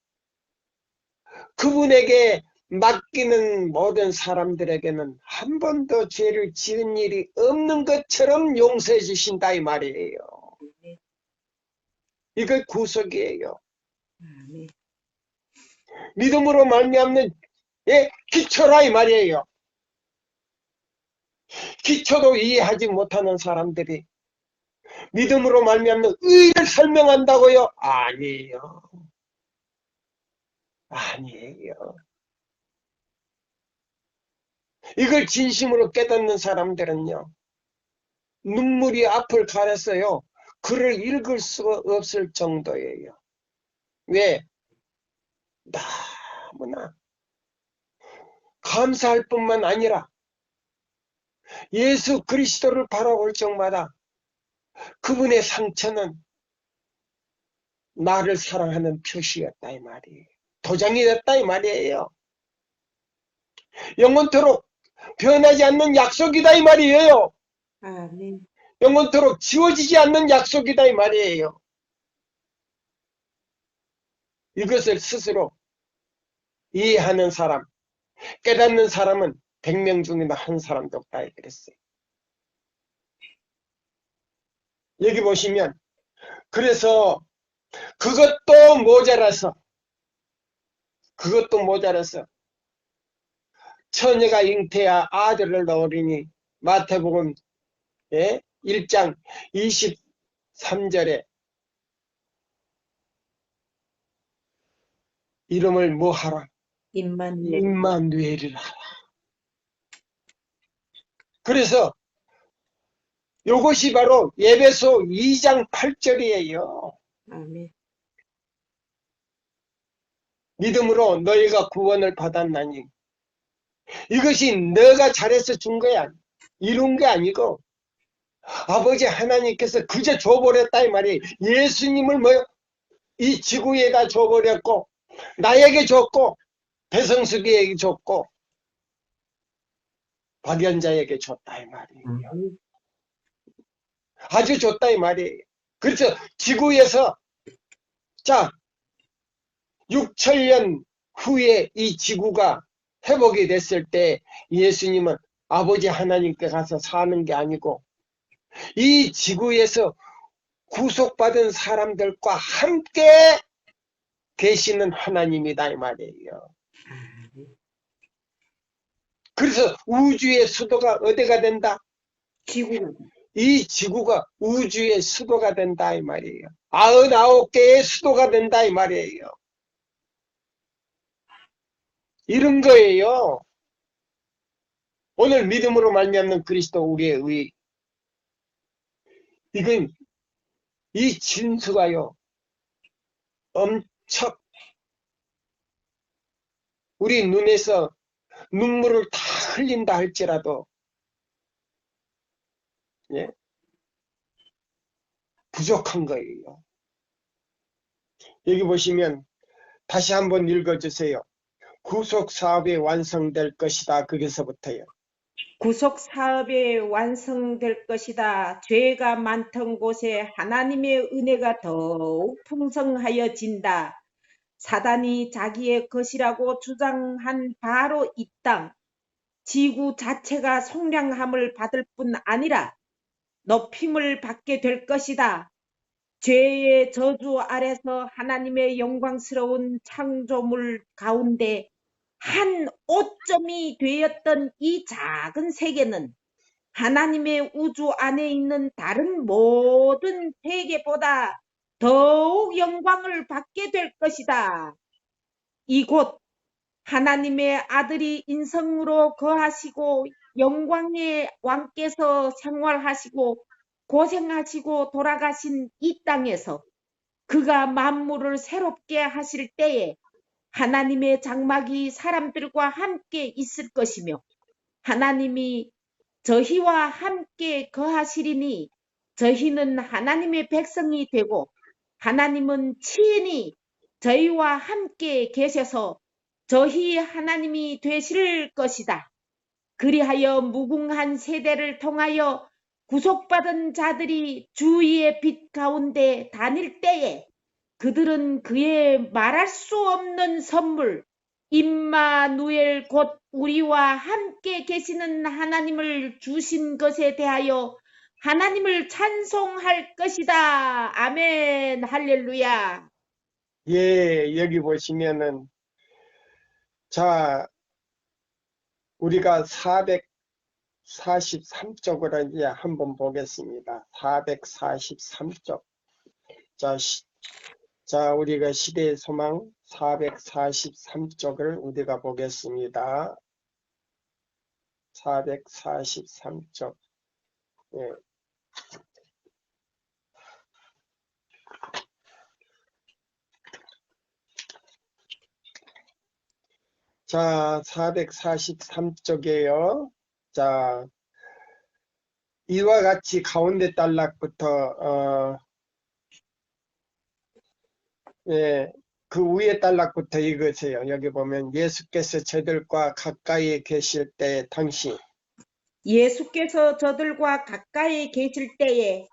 Speaker 1: 그분에게 맡기는 모든 사람들에게는 한 번도 죄를 지은 일이 없는 것처럼 용서해 주신다 이 말이에요. 이게 구속이에요.
Speaker 2: 아멘.
Speaker 1: 믿음으로 말미암는 기초라 이 말이에요. 기초도 이해하지 못하는 사람들이 믿음으로 말미암는 의를 설명한다고요? 아니에요. 아니에요. 이걸 진심으로 깨닫는 사람들은요. 눈물이 앞을 가렸어요. 글을 읽을 수가 없을 정도예요. 왜? 너무나 감사할 뿐만 아니라 예수 그리스도를 바라볼 적마다 그분의 상처는 나를 사랑하는 표시였다 이 말이에요. 도장이 됐다 이 말이에요. 영원토록 변하지 않는 약속이다 이 말이에요.
Speaker 2: 아멘.
Speaker 1: 영원토록 지워지지 않는 약속이다 이 말이에요. 이것을 스스로 이해하는 사람, 깨닫는 사람은 100명 중에도 한 사람도 없다 그랬어요. 여기 보시면 그래서 그것도 모자라서 처녀가 잉태하 아들을 낳으리니 마태복음 1장 23절에 이름을 뭐 하라?
Speaker 2: 임마누엘.
Speaker 1: 임마누엘이라 하라. 그래서 이것이 바로 에베소 2장 8절이에요.
Speaker 2: 아멘.
Speaker 1: 믿음으로 너희가 구원을 받았나니 이것이 너가 잘해서 준 거야. 이룬 게 아니고 아버지 하나님께서 그저 줘버렸다 이 말이에요. 예수님을 이 지구에다 줘버렸고 나에게 줬고 배성숙이에게 줬고 박연자에게 줬다 이 말이에요. 아주 줬다 이 말이에요. 그래서 지구에서 자 6천년 후에 이 지구가 회복이 됐을 때 예수님은 아버지 하나님께 가서 사는 게 아니고 이 지구에서 구속받은 사람들과 함께 계시는 하나님이다 이 말이에요. 그래서 우주의 수도가 어디가 된다?
Speaker 2: 지구가.
Speaker 1: 이 지구가 우주의 수도가 된다 이 말이에요. 99개의 수도가 된다 이 말이에요. 이런 거예요. 오늘 믿음으로 말미암는 그리스도 우리의 의. 이건 이 진수가요. 엄청 우리 눈에서 눈물을 다 흘린다 할지라도 예, 부족한 거예요. 여기 보시면 다시 한번 읽어주세요. 구속 사업이 완성될 것이다. 거기서부터요.
Speaker 2: 구속 사업이 완성될 것이다. 죄가 많던 곳에 하나님의 은혜가 더욱 풍성하여진다. 사단이 자기의 것이라고 주장한 바로 이 땅, 지구 자체가 속량함을 받을 뿐 아니라 높임을 받게 될 것이다. 죄의 저주 아래서 하나님의 영광스러운 창조물 가운데 한 오점이 되었던 이 작은 세계는 하나님의 우주 안에 있는 다른 모든 세계보다 더욱 영광을 받게 될 것이다. 이곳 하나님의 아들이 인성으로 거하시고 영광의 왕께서 생활하시고 고생하시고 돌아가신 이 땅에서 그가 만물을 새롭게 하실 때에 하나님의 장막이 사람들과 함께 있을 것이며 하나님이 저희와 함께 거하시리니 저희는 하나님의 백성이 되고 하나님은 친히 저희와 함께 계셔서 저희 하나님이 되실 것이다. 그리하여 무궁한 세대를 통하여 구속받은 자들이 주위의 빛 가운데 다닐 때에 그들은 그의 말할 수 없는 선물 임마누엘 곧 우리와 함께 계시는 하나님을 주신 것에 대하여 하나님을 찬송할 것이다. 아멘. 할렐루야.
Speaker 1: 예, 여기 보시면은 자, 우리가 443쪽으로 이제 한번 보겠습니다. 443쪽. 자, 우리가 시대의 소망 443쪽을 우리가 보겠습니다. 443쪽. 예. 자, 443쪽이에요. 자, 이와 같이 가운데 단락부터 예, 그 위에 단락부터 읽으세요. 여기 보면 예수께서 저들과 가까이 계실 때 당시
Speaker 2: 예수께서 저들과 가까이 계실 때에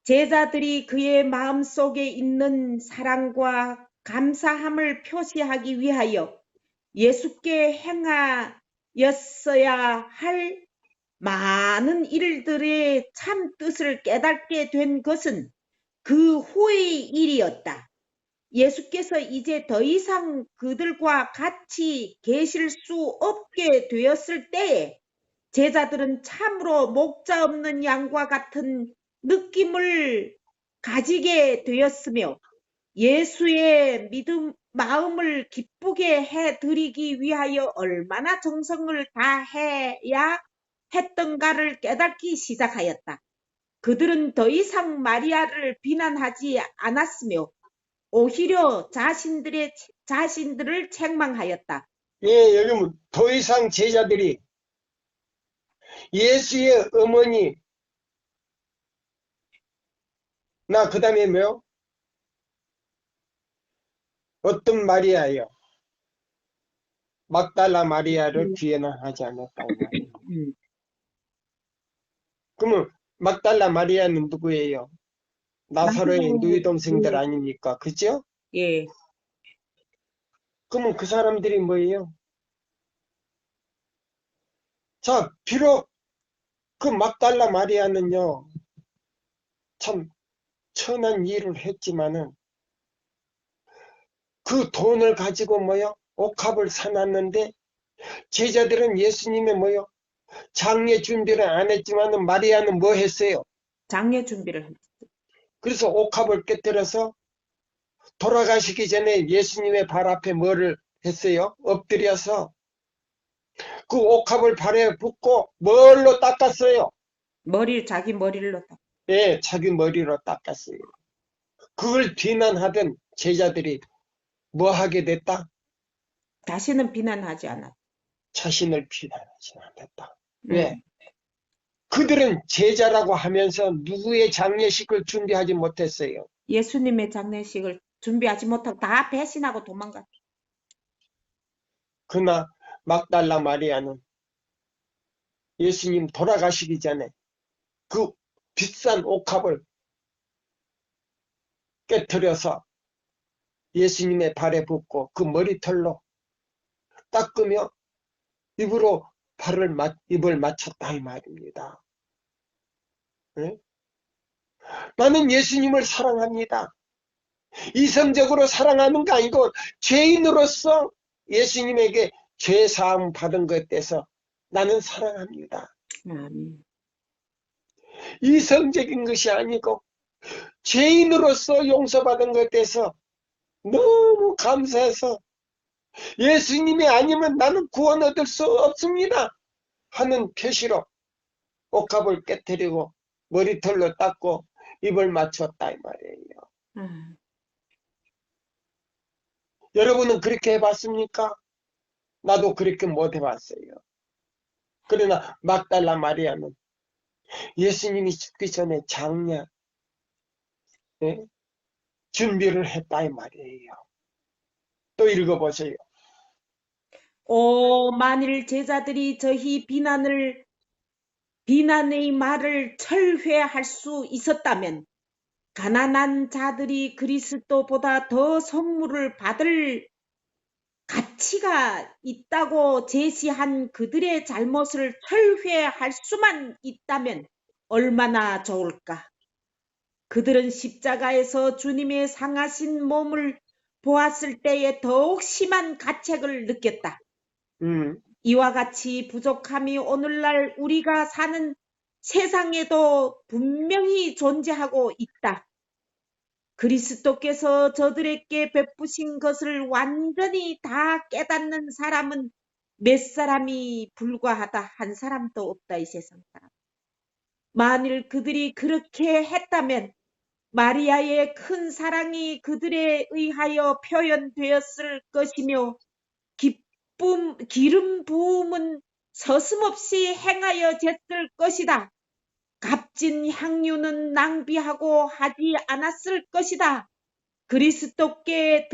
Speaker 2: 제자들이 그의 마음속에 있는 사랑과 감사함을 표시하기 위하여 예수께 행하였어야 할 많은 일들의 참 뜻을 깨닫게 된 것은 그 후의 일이었다. 예수께서 이제 더 이상 그들과 같이 계실 수 없게 되었을 때에 제자들은 참으로 목자 없는 양과 같은 느낌을 가지게 되었으며 예수의 마음을 기쁘게 해드리기 위하여 얼마나 정성을 다해야 했던가를 깨닫기 시작하였다. 그들은 더 이상 마리아를 비난하지 않았으며 오히려 자신들을 책망하였다.
Speaker 1: 예, 여기 더 이상 제자들이 예수의 어머니 나 그 다음에 뭐요? 어떤 마리아예요? 막달라 마리아를 비난하지 않았다고 말이에요. 그러면 막달라 마리아는 누구예요? 나사로의 누이 동생들 아닙니까? 그죠?
Speaker 2: 예.
Speaker 1: 그러면 그 사람들이 뭐예요? 자, 비록 그 막달라 마리아는요, 참 천한 일을 했지만은 그 돈을 가지고 뭐요? 옥합을 사놨는데 제자들은 예수님의 뭐요? 장례 준비를 안 했지만은 마리아는 뭐 했어요?
Speaker 2: 장례 준비를 했어요.
Speaker 1: 그래서 옥합을 깨뜨려서 돌아가시기 전에 예수님의 발 앞에 뭐를 했어요? 엎드려서 그 옥합을 발에 붓고 뭘로 닦았어요?
Speaker 2: 자기 머리를 넣다.
Speaker 1: 예, 자기 머리로 닦았어요. 그걸 비난하던 제자들이 뭐 하게 됐다?
Speaker 2: 다시는 비난하지 않았다.
Speaker 1: 자신을 비난하지 않았다.
Speaker 2: 음.
Speaker 1: 왜? 그들은 제자라고 하면서 누구의 장례식을 준비하지 못했어요.
Speaker 2: 예수님의 장례식을 준비하지 못하고 다 배신하고 도망갔다.
Speaker 1: 그러나 막달라 마리아는 예수님 돌아가시기 전에 그 비싼 옥합을 깨뜨려서 예수님의 발에 붓고 그 머리털로 닦으며 입으로 입을 맞췄다 이 말입니다. 네? 나는 예수님을 사랑합니다. 이성적으로 사랑하는 게 아니고 죄인으로서 예수님에게 죄 사함 받은 것에 대해서 나는 사랑합니다.
Speaker 2: 아멘.
Speaker 1: 이성적인 것이 아니고 죄인으로서 용서받은 것에 대해서 너무 감사해서 예수님이 아니면 나는 구원 얻을 수 없습니다 하는 표시로 옥합을 깨뜨리고 머리털로 닦고 입을 맞췄다 이 말이에요. 여러분은 그렇게 해봤습니까? 나도 그렇게 못 해봤어요. 그러나 막달라 마리아는 예수님이 죽기 전에 장례 준비를 했다 이 말이에요. 또 읽어보세요.
Speaker 2: 만일 제자들이 저희 비난의 말을 철회할 수 있었다면 가난한 자들이 그리스도보다 더 선물을 받을 가치가 있다고 제시한 그들의 잘못을 철회할 수만 있다면 얼마나 좋을까. 그들은 십자가에서 주님의 상하신 몸을 보았을 때에 더욱 심한 가책을 느꼈다. 이와 같이 부족함이 오늘날 우리가 사는 세상에도 분명히 존재하고 있다. 그리스도께서 저들에게 베푸신 것을 완전히 다 깨닫는 사람은 몇 사람이 불과하다. 한 사람도 없다. 이 세상 사람. 만일 그들이 그렇게 했다면 마리아의 큰 사랑이 그들에 의하여 표현되었을 것이며 기름 부음은 서슴없이 행하여졌을 것이다. 값진 향유는 낭비하고 하지 않았을 것이다. 그리스도께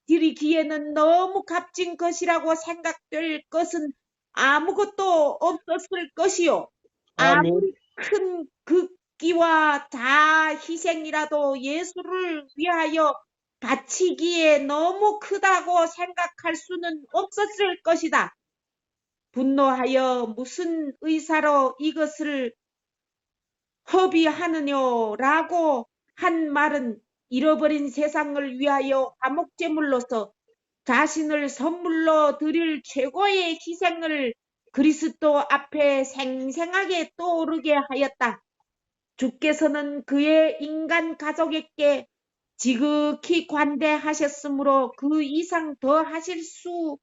Speaker 2: 드리기에는 너무 값진 것이라고 생각될 것은 아무것도 없었을 것이요.
Speaker 1: 아멘.
Speaker 2: 아무리 큰 극기와 자희생이라도 예수를 위하여 바치기에 너무 크다고 생각할 수는 없었을 것이다. 분노하여 무슨 의사로 이것을 허비하느냐라고 한 말은 잃어버린 세상을 위하여 화목제물로서 자신을 선물로 드릴 최고의 희생을 그리스도 앞에 생생하게 떠오르게 하였다. 주께서는 그의 인간 가족에게 지극히 관대하셨으므로 그 이상 더 하실 수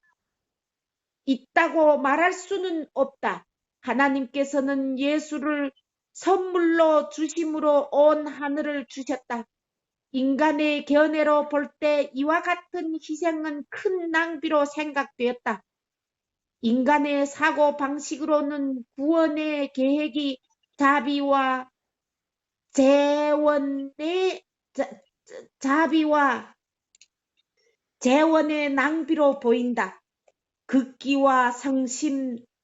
Speaker 2: 있다고 말할 수는 없다. 하나님께서는 예수를 선물로 주심으로 온 하늘을 주셨다. 인간의 견해로 볼 때 이와 같은 희생은 큰 낭비로 생각되었다. 인간의 사고 방식으로는 구원의 계획이 자비와 재원의 낭비로 보인다. 극기와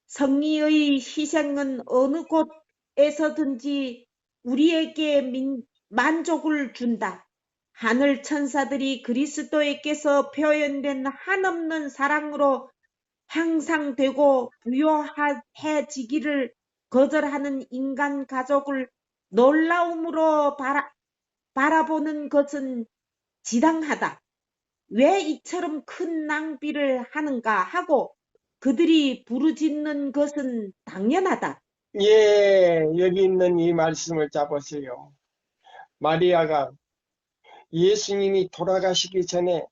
Speaker 2: 성의의 희생은 어느 곳에서든지 우리에게 만족을 준다. 하늘 천사들이 그리스도에게서 표현된 한없는 사랑으로 향상되고 부요해지기를 거절하는 인간 가족을 놀라움으로 바라보는 것은 지당하다. 왜 이처럼 큰 낭비를 하는가 하고 그들이 부르짖는 것은 당연하다.
Speaker 1: 예, 여기 있는 이 말씀을 잡으세요. 마리아가 예수님이 돌아가시기 전에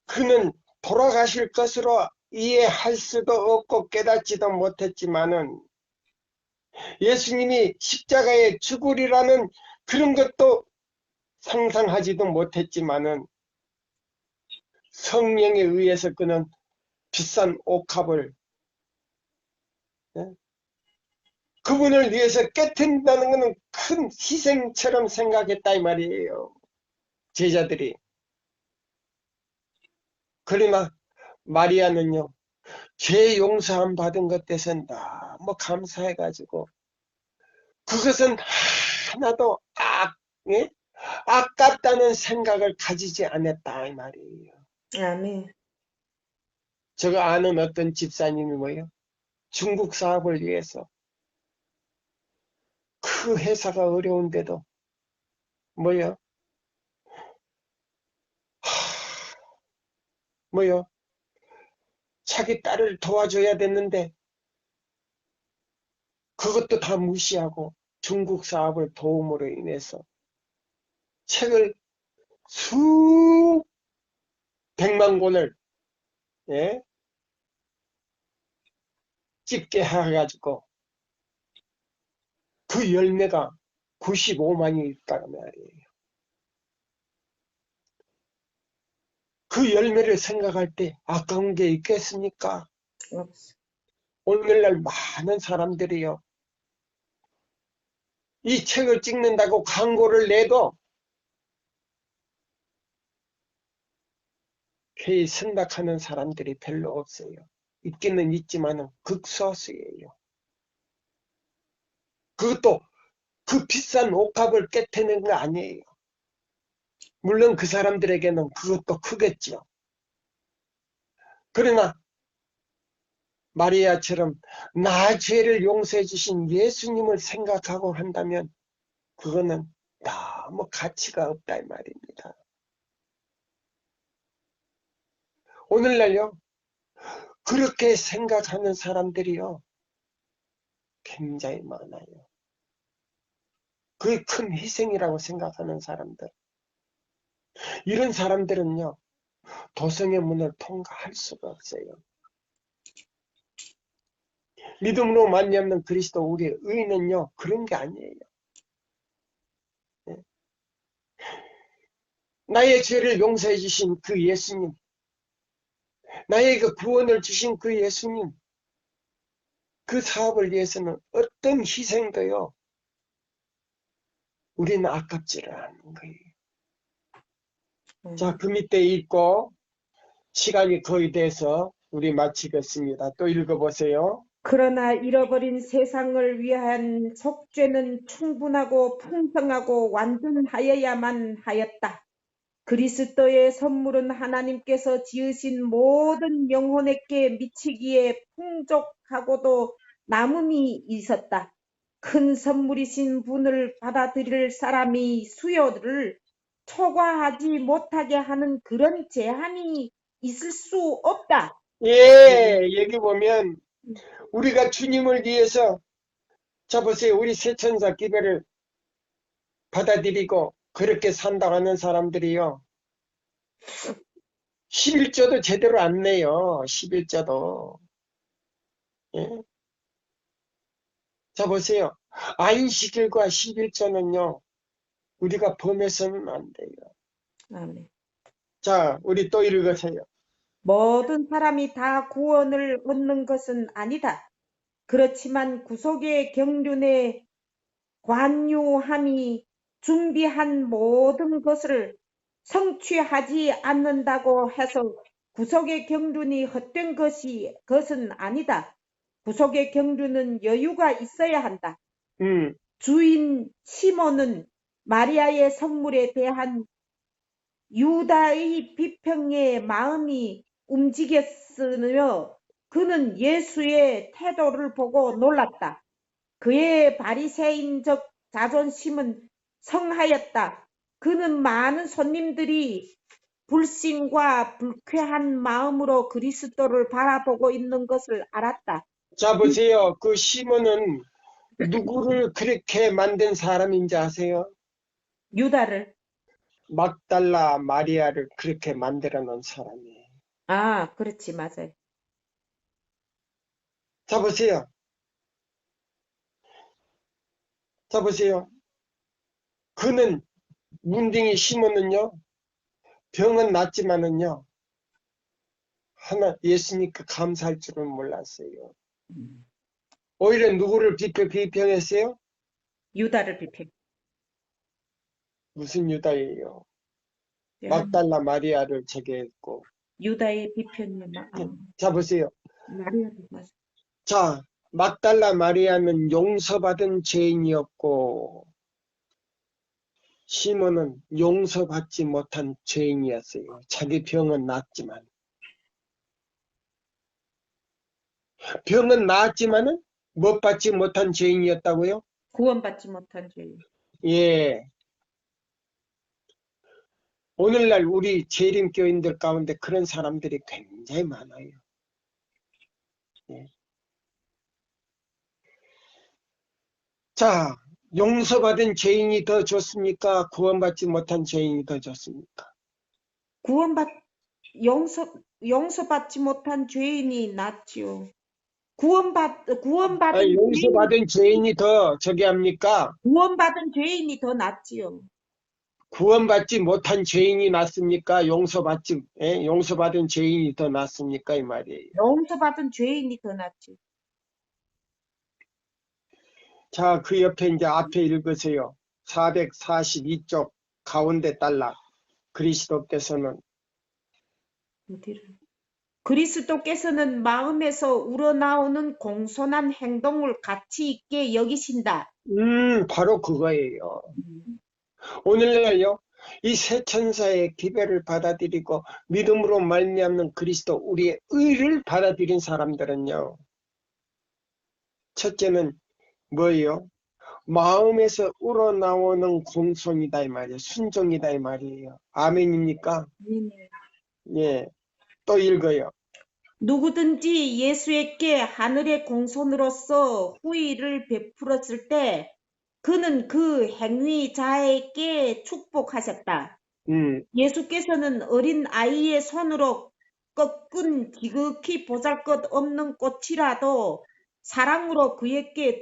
Speaker 1: 그는 돌아가실 것으로 이해할 수도 없고 깨닫지도 못했지만은 예수님이 십자가에 죽으리라는 그런 것도 상상하지도 못했지만은 성령에 의해서 그는 비싼 옥합을 예? 그분을 위해서 깨트린다는 것은 큰 희생처럼 생각했다 이 말이에요. 제자들이. 그러나 마리아는요. 죄 용서함 받은 것 대해서 너무 감사해가지고 그것은 하나도 예? 아깝다는 생각을 가지지 않았다 이 말이에요.
Speaker 2: 아멘.
Speaker 1: 제가 아는 어떤 집사님이 뭐예요? 중국 사업을 위해서 그 회사가 어려운데도 뭐요? 뭐요? 자기 딸을 도와줘야 됐는데 그것도 다 무시하고 중국 사업을 도움으로 인해서 책을 수 백만 권을 예? 찍게 해가지고 그 열매가 95만이 있다는 말이에요. 그 열매를 생각할 때 아까운 게 있겠습니까?
Speaker 2: 없어.
Speaker 1: 오늘날 많은 사람들이요. 이 책을 찍는다고 광고를 내도 회의 생각하는 사람들이 별로 없어요. 있기는 있지만 극소수예요. 그것도 그 비싼 옥합을 깨트리는 거 아니에요. 물론 그 사람들에게는 그것도 크겠죠. 그러나 마리아처럼 나 죄를 용서해 주신 예수님을 생각하고 한다면 그거는 너무 가치가 없다 이 말입니다. 오늘날요. 그렇게 생각하는 사람들이요. 굉장히 많아요. 그게 큰 희생이라고 생각하는 사람들. 이런 사람들은요. 도성의 문을 통과할 수가 없어요. 믿음으로 말미암는 그리스도 우리의 의는요. 그런 게 아니에요. 네. 나의 죄를 용서해 주신 그 예수님. 나에게 구원을 주신 그 예수님. 그 사업을 위해서는 어떤 희생도요. 우리는 아깝지를 않은 거예요. 자, 그 밑에 읽고 시간이 거의 돼서 우리 마치겠습니다. 또 읽어보세요.
Speaker 2: 그러나 잃어버린 세상을 위한 속죄는 충분하고 풍성하고 완전하여야만 하였다. 그리스도의 선물은 하나님께서 지으신 모든 영혼에게 미치기에 풍족하고도 남음이 있었다. 큰 선물이신 분을 받아들일 사람이 수요를 초과하지 못하게 하는 그런 제한이 있을 수 없다.
Speaker 1: 예, 여기 보면 우리가 주님을 위해서 자 보세요. 우리 세천사 기별을 받아들이고 그렇게 산다고 하는 사람들이요. 11조도 제대로 안 내요. 11조도. 예? 자 보세요. 안식일과 11조는요. 우리가 범해서는 안 돼요.
Speaker 2: 아멘.
Speaker 1: 자, 우리 또 읽으세요.
Speaker 2: 모든 사람이 다 구원을 얻는 것은 아니다. 그렇지만 구속의 경륜에 관유함이 준비한 모든 것을 성취하지 않는다고 해서 구속의 경륜이 헛된 것은 아니다. 구속의 경륜은 여유가 있어야 한다. 주인 시몬은 마리아의 선물에 대한 유다의 비평에 마음이 움직였으며 그는 예수의 태도를 보고 놀랐다. 그의 바리새인적 자존심은 성하였다. 그는 많은 손님들이 불신과 불쾌한 마음으로 그리스도를 바라보고 있는 것을 알았다.
Speaker 1: 자, 보세요. 그 시몬은 누구를 그렇게 만든 사람인지 아세요?
Speaker 2: 유다를.
Speaker 1: 막달라 마리아를 그렇게 만들어 놓은 사람이에요.
Speaker 2: 아, 그렇지, 맞아요.
Speaker 1: 자, 보세요. 자, 보세요. 그는 문둥이 시몬은요, 병은 낫지만은요, 예수님께 감사할 줄은 몰랐어요.
Speaker 2: 음.
Speaker 1: 오히려 누구를 비평했어요?
Speaker 2: 유다를 비평.
Speaker 1: 무슨 유다예요?
Speaker 2: 야,
Speaker 1: 막달라 마리아를 제거했고.
Speaker 2: 유다의 비평이
Speaker 1: 자, 보세요.
Speaker 2: 마리아를 맞아.
Speaker 1: 자, 막달라 마리아는 용서받은 죄인이었고, 시몬은 용서받지 못한 죄인이었어요. 자기 병은 낫지만. 병은 나았지만은 못 받지 못한 죄인이었다고요?
Speaker 2: 구원받지 못한 죄인.
Speaker 1: 예. 오늘날 우리 재림교인들 가운데 그런 사람들이 굉장히 많아요. 예. 자, 용서받은 죄인이 더 좋습니까? 구원받지 못한 죄인이 더 좋습니까?
Speaker 2: 구원받 용서받지 못한 죄인이 낫지요.
Speaker 1: 아니,
Speaker 2: 죄인,
Speaker 1: 용서받은 죄인이 더 저기 합니까?
Speaker 2: 구원받은 죄인이 더 낫지요.
Speaker 1: 구원받지 못한 죄인이 낫습니까? 용서받은 죄인이 더 낫습니까? 이 말이에요.
Speaker 2: 용서받은 죄인이 더 낫지.
Speaker 1: 자, 그 옆에 이제 앞에 읽으세요. 442쪽 가운데 딸락. 그리스도께서는
Speaker 2: 어디를? 그리스도께서는 마음에서 우러나오는 공손한 행동을 가치 있게 여기신다.
Speaker 1: 바로 그거예요.
Speaker 2: 음.
Speaker 1: 오늘날요, 이 새 천사의 기별을 받아들이고 믿음으로 말미암는 그리스도 우리의 의를 받아들인 사람들은요. 첫째는 뭐예요? 마음에서 우러나오는 공손이다 이 말이에요. 순종이다 이 말이에요. 아멘입니까? 예. 또 읽어요.
Speaker 2: 누구든지 예수에게 하늘의 공손으로서 후의를 베풀었을 때 그는 그 행위자에게 축복하셨다. 예수께서는 어린 아이의 손으로 꺾은 지극히 보잘것없는 꽃이라도 사랑으로 그에게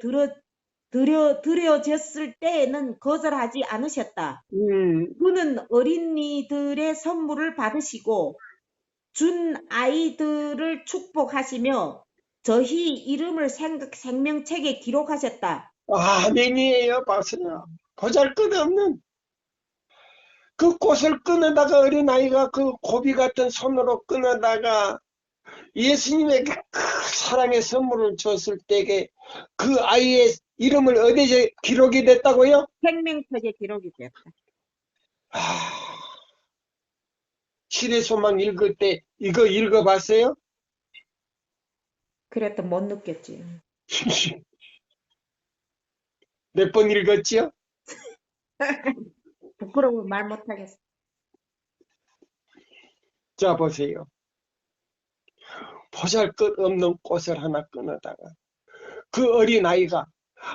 Speaker 2: 드려졌을 때에는 거절하지 않으셨다. 그는 어린이들의 선물을 받으시고 준 아이들을 축복하시며 저희 이름을 생명책에 기록하셨다.
Speaker 1: 아멘이에요. 봤어요. 보잘것없는 그 꽃을 끊어다가 어린아이가 그 고비 같은 손으로 끊어다가 예수님에게 그 사랑의 선물을 줬을 때에 그 아이의 이름을 어디에 기록이 됐다고요?
Speaker 2: 생명책에 기록이 되었다.
Speaker 1: 시대 소망 읽을 때 이거 읽어봤어요?
Speaker 2: 그랬더 못 느꼈지.
Speaker 1: 몇 번 읽었지요?
Speaker 2: 부끄러워 말 못하겠어.
Speaker 1: 자, 보세요. 보잘것없는 꽃을 하나 끊어다가 그 어린아이가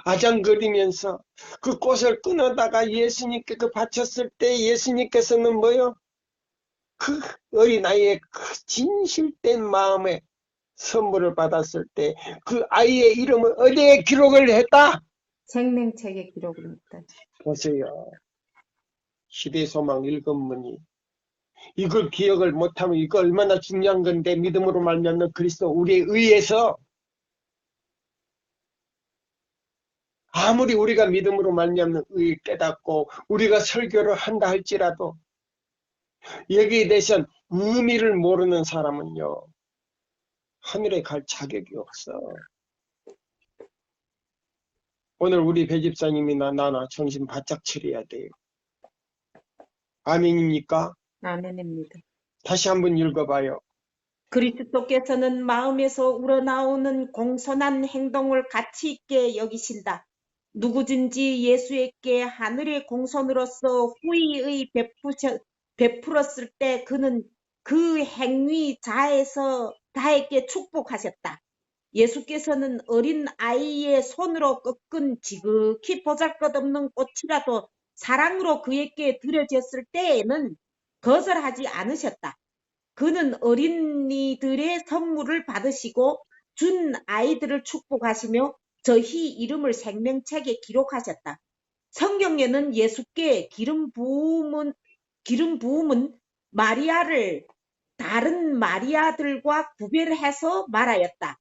Speaker 1: 아장거리면서 그 꽃을 끊어다가 예수님께 그 바쳤을 때 예수님께서는 뭐요? 그 어린아이의 그 진실된 마음에 선물을 받았을 때 그 아이의 이름을 어디에 기록을 했다?
Speaker 2: 생명책에 기록을 했다.
Speaker 1: 보세요. 시대소망 읽은문이 이걸 기억을 못하면 이거 얼마나 중요한 건데 믿음으로 말미암는 그리스도 우리에 의해서 아무리 우리가 믿음으로 말미암는 의를 깨닫고 우리가 설교를 한다 할지라도 여기에 대해서 의미를 모르는 사람은요. 하늘에 갈 자격이 없어. 오늘 우리 배집사님이나 나나 정신 바짝 차려야 돼요. 아멘입니까?
Speaker 2: 아멘입니다.
Speaker 1: 다시 한번 읽어봐요.
Speaker 2: 그리스도께서는 마음에서 우러나오는 공손한 행동을 가치 있게 여기신다. 누구든지 예수에게 하늘의 공손으로서 후의의 베풀었을 때 그는 그 행위자에게 축복하셨다. 예수께서는 어린 아이의 손으로 꺾은 지극히 보잘것없는 꽃이라도 사랑으로 그에게 드려졌을 때에는 거절하지 않으셨다. 그는 어린이들의 선물을 받으시고 준 아이들을 축복하시며 저희 이름을 생명책에 기록하셨다. 성경에는 예수께 기름 부음은 마리아를 다른 마리아들과 구별해서 말하였다.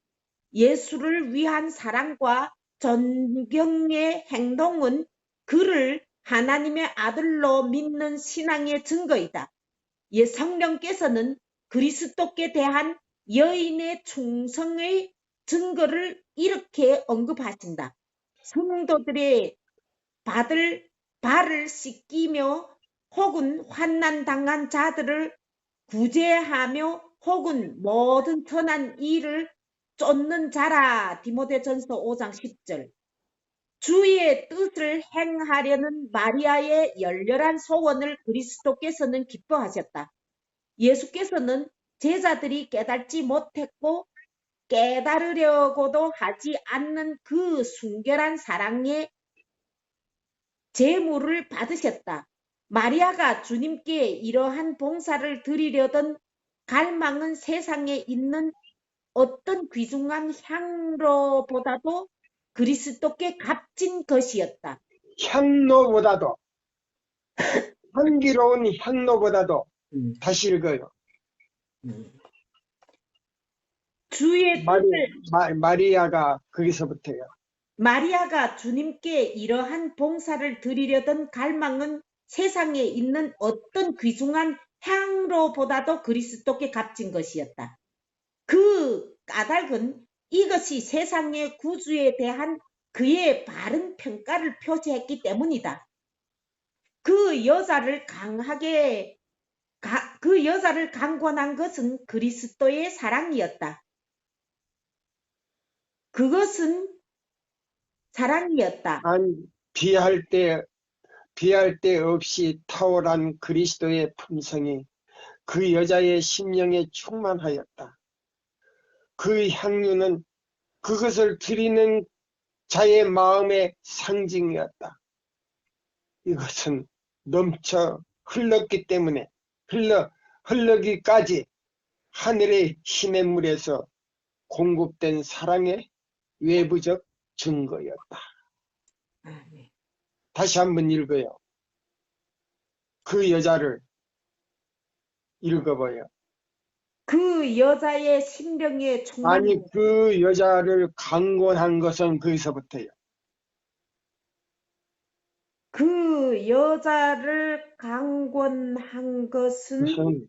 Speaker 2: 예수를 위한 사랑과 존경의 행동은 그를 하나님의 아들로 믿는 신앙의 증거이다. 성령께서는 그리스도께 대한 여인의 충성의 증거를 이렇게 언급하신다. 성도들의 발을 씻기며 혹은 환난 당한 자들을 구제하며 혹은 모든 선한 일을 쫓는 자라. 디모데전서 5장 10절. 주의 뜻을 행하려는 마리아의 열렬한 소원을 그리스도께서는 기뻐하셨다. 예수께서는 제자들이 깨닫지 못했고 깨달으려고도 하지 않는 그 순결한 사랑의 제물을 받으셨다. 마리아가 주님께 이러한 봉사를 드리려던 갈망은 세상에 있는 어떤 귀중한 향로보다도 그리스도께 값진 것이었다.
Speaker 1: 향로보다도, 향기로운 향로보다도, 다시 읽어요.
Speaker 2: 주의 뜻을
Speaker 1: 마리아가 거기서부터요.
Speaker 2: 마리아가 주님께 이러한 봉사를 드리려던 갈망은 세상에 있는 어떤 귀중한 향로보다도 그리스도께 값진 것이었다. 그 까닭은 이것이 세상의 구주에 대한 그의 바른 평가를 표시했기 때문이다. 그 여자를 강권한 것은 그리스도의 사랑이었다. 그것은 사랑이었다.
Speaker 1: 아니, 비할 데 없이 탁월한 그리스도의 품성이 그 여자의 심령에 충만하였다. 그 향유는 그것을 드리는 자의 마음의 상징이었다. 이것은 넘쳐 흘렀기 때문에 흘러기까지 하늘의 시냇물에서 공급된 사랑의 외부적 증거였다. 다시 한번 읽어요. 그 여자를 읽어봐요.
Speaker 2: 그 여자의 심령에
Speaker 1: 아니, 그 여자를 강권한 것은 거기서부터요.
Speaker 2: 그 여자를 강권한 것은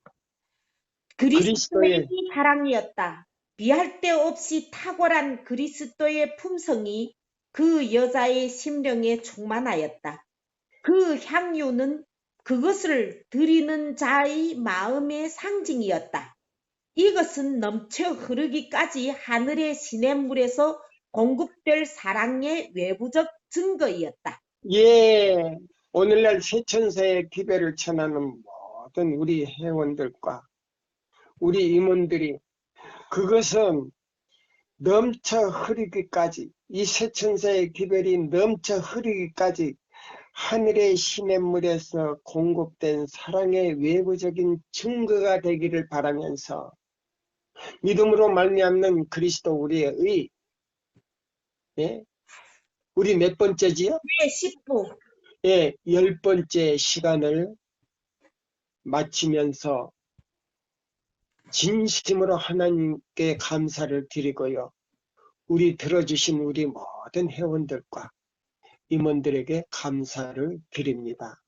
Speaker 2: 그리스도의 사랑이었다. 비할 데 없이 탁월한 그리스도의 품성이 그 여자의 심령에 충만하였다. 그 향유는 그것을 드리는 자의 마음의 상징이었다. 이것은 넘쳐 흐르기까지 하늘의 시냇물에서 공급될 사랑의 외부적 증거이었다.
Speaker 1: 예, 오늘날 세천사의 기별을 전하는 모든 우리 회원들과 우리 임원들이 그것은 넘쳐 흐르기까지, 이 세천사의 기별이 넘쳐 흐르기까지 하늘의 시냇물에서 공급된 사랑의 외부적인 증거가 되기를 바라면서 믿음으로 말미암는 그리스도 우리의 의, 예? 우리 몇 번째지요?
Speaker 2: 네, 10부.
Speaker 1: 예, 10번째 시간을 마치면서 진심으로 하나님께 감사를 드리고요. 우리 들어주신 우리 모든 회원들과 임원들에게 감사를 드립니다.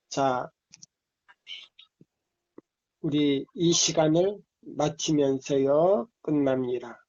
Speaker 1: 자, 우리 이 시간을 마치면서요, 끝납니다.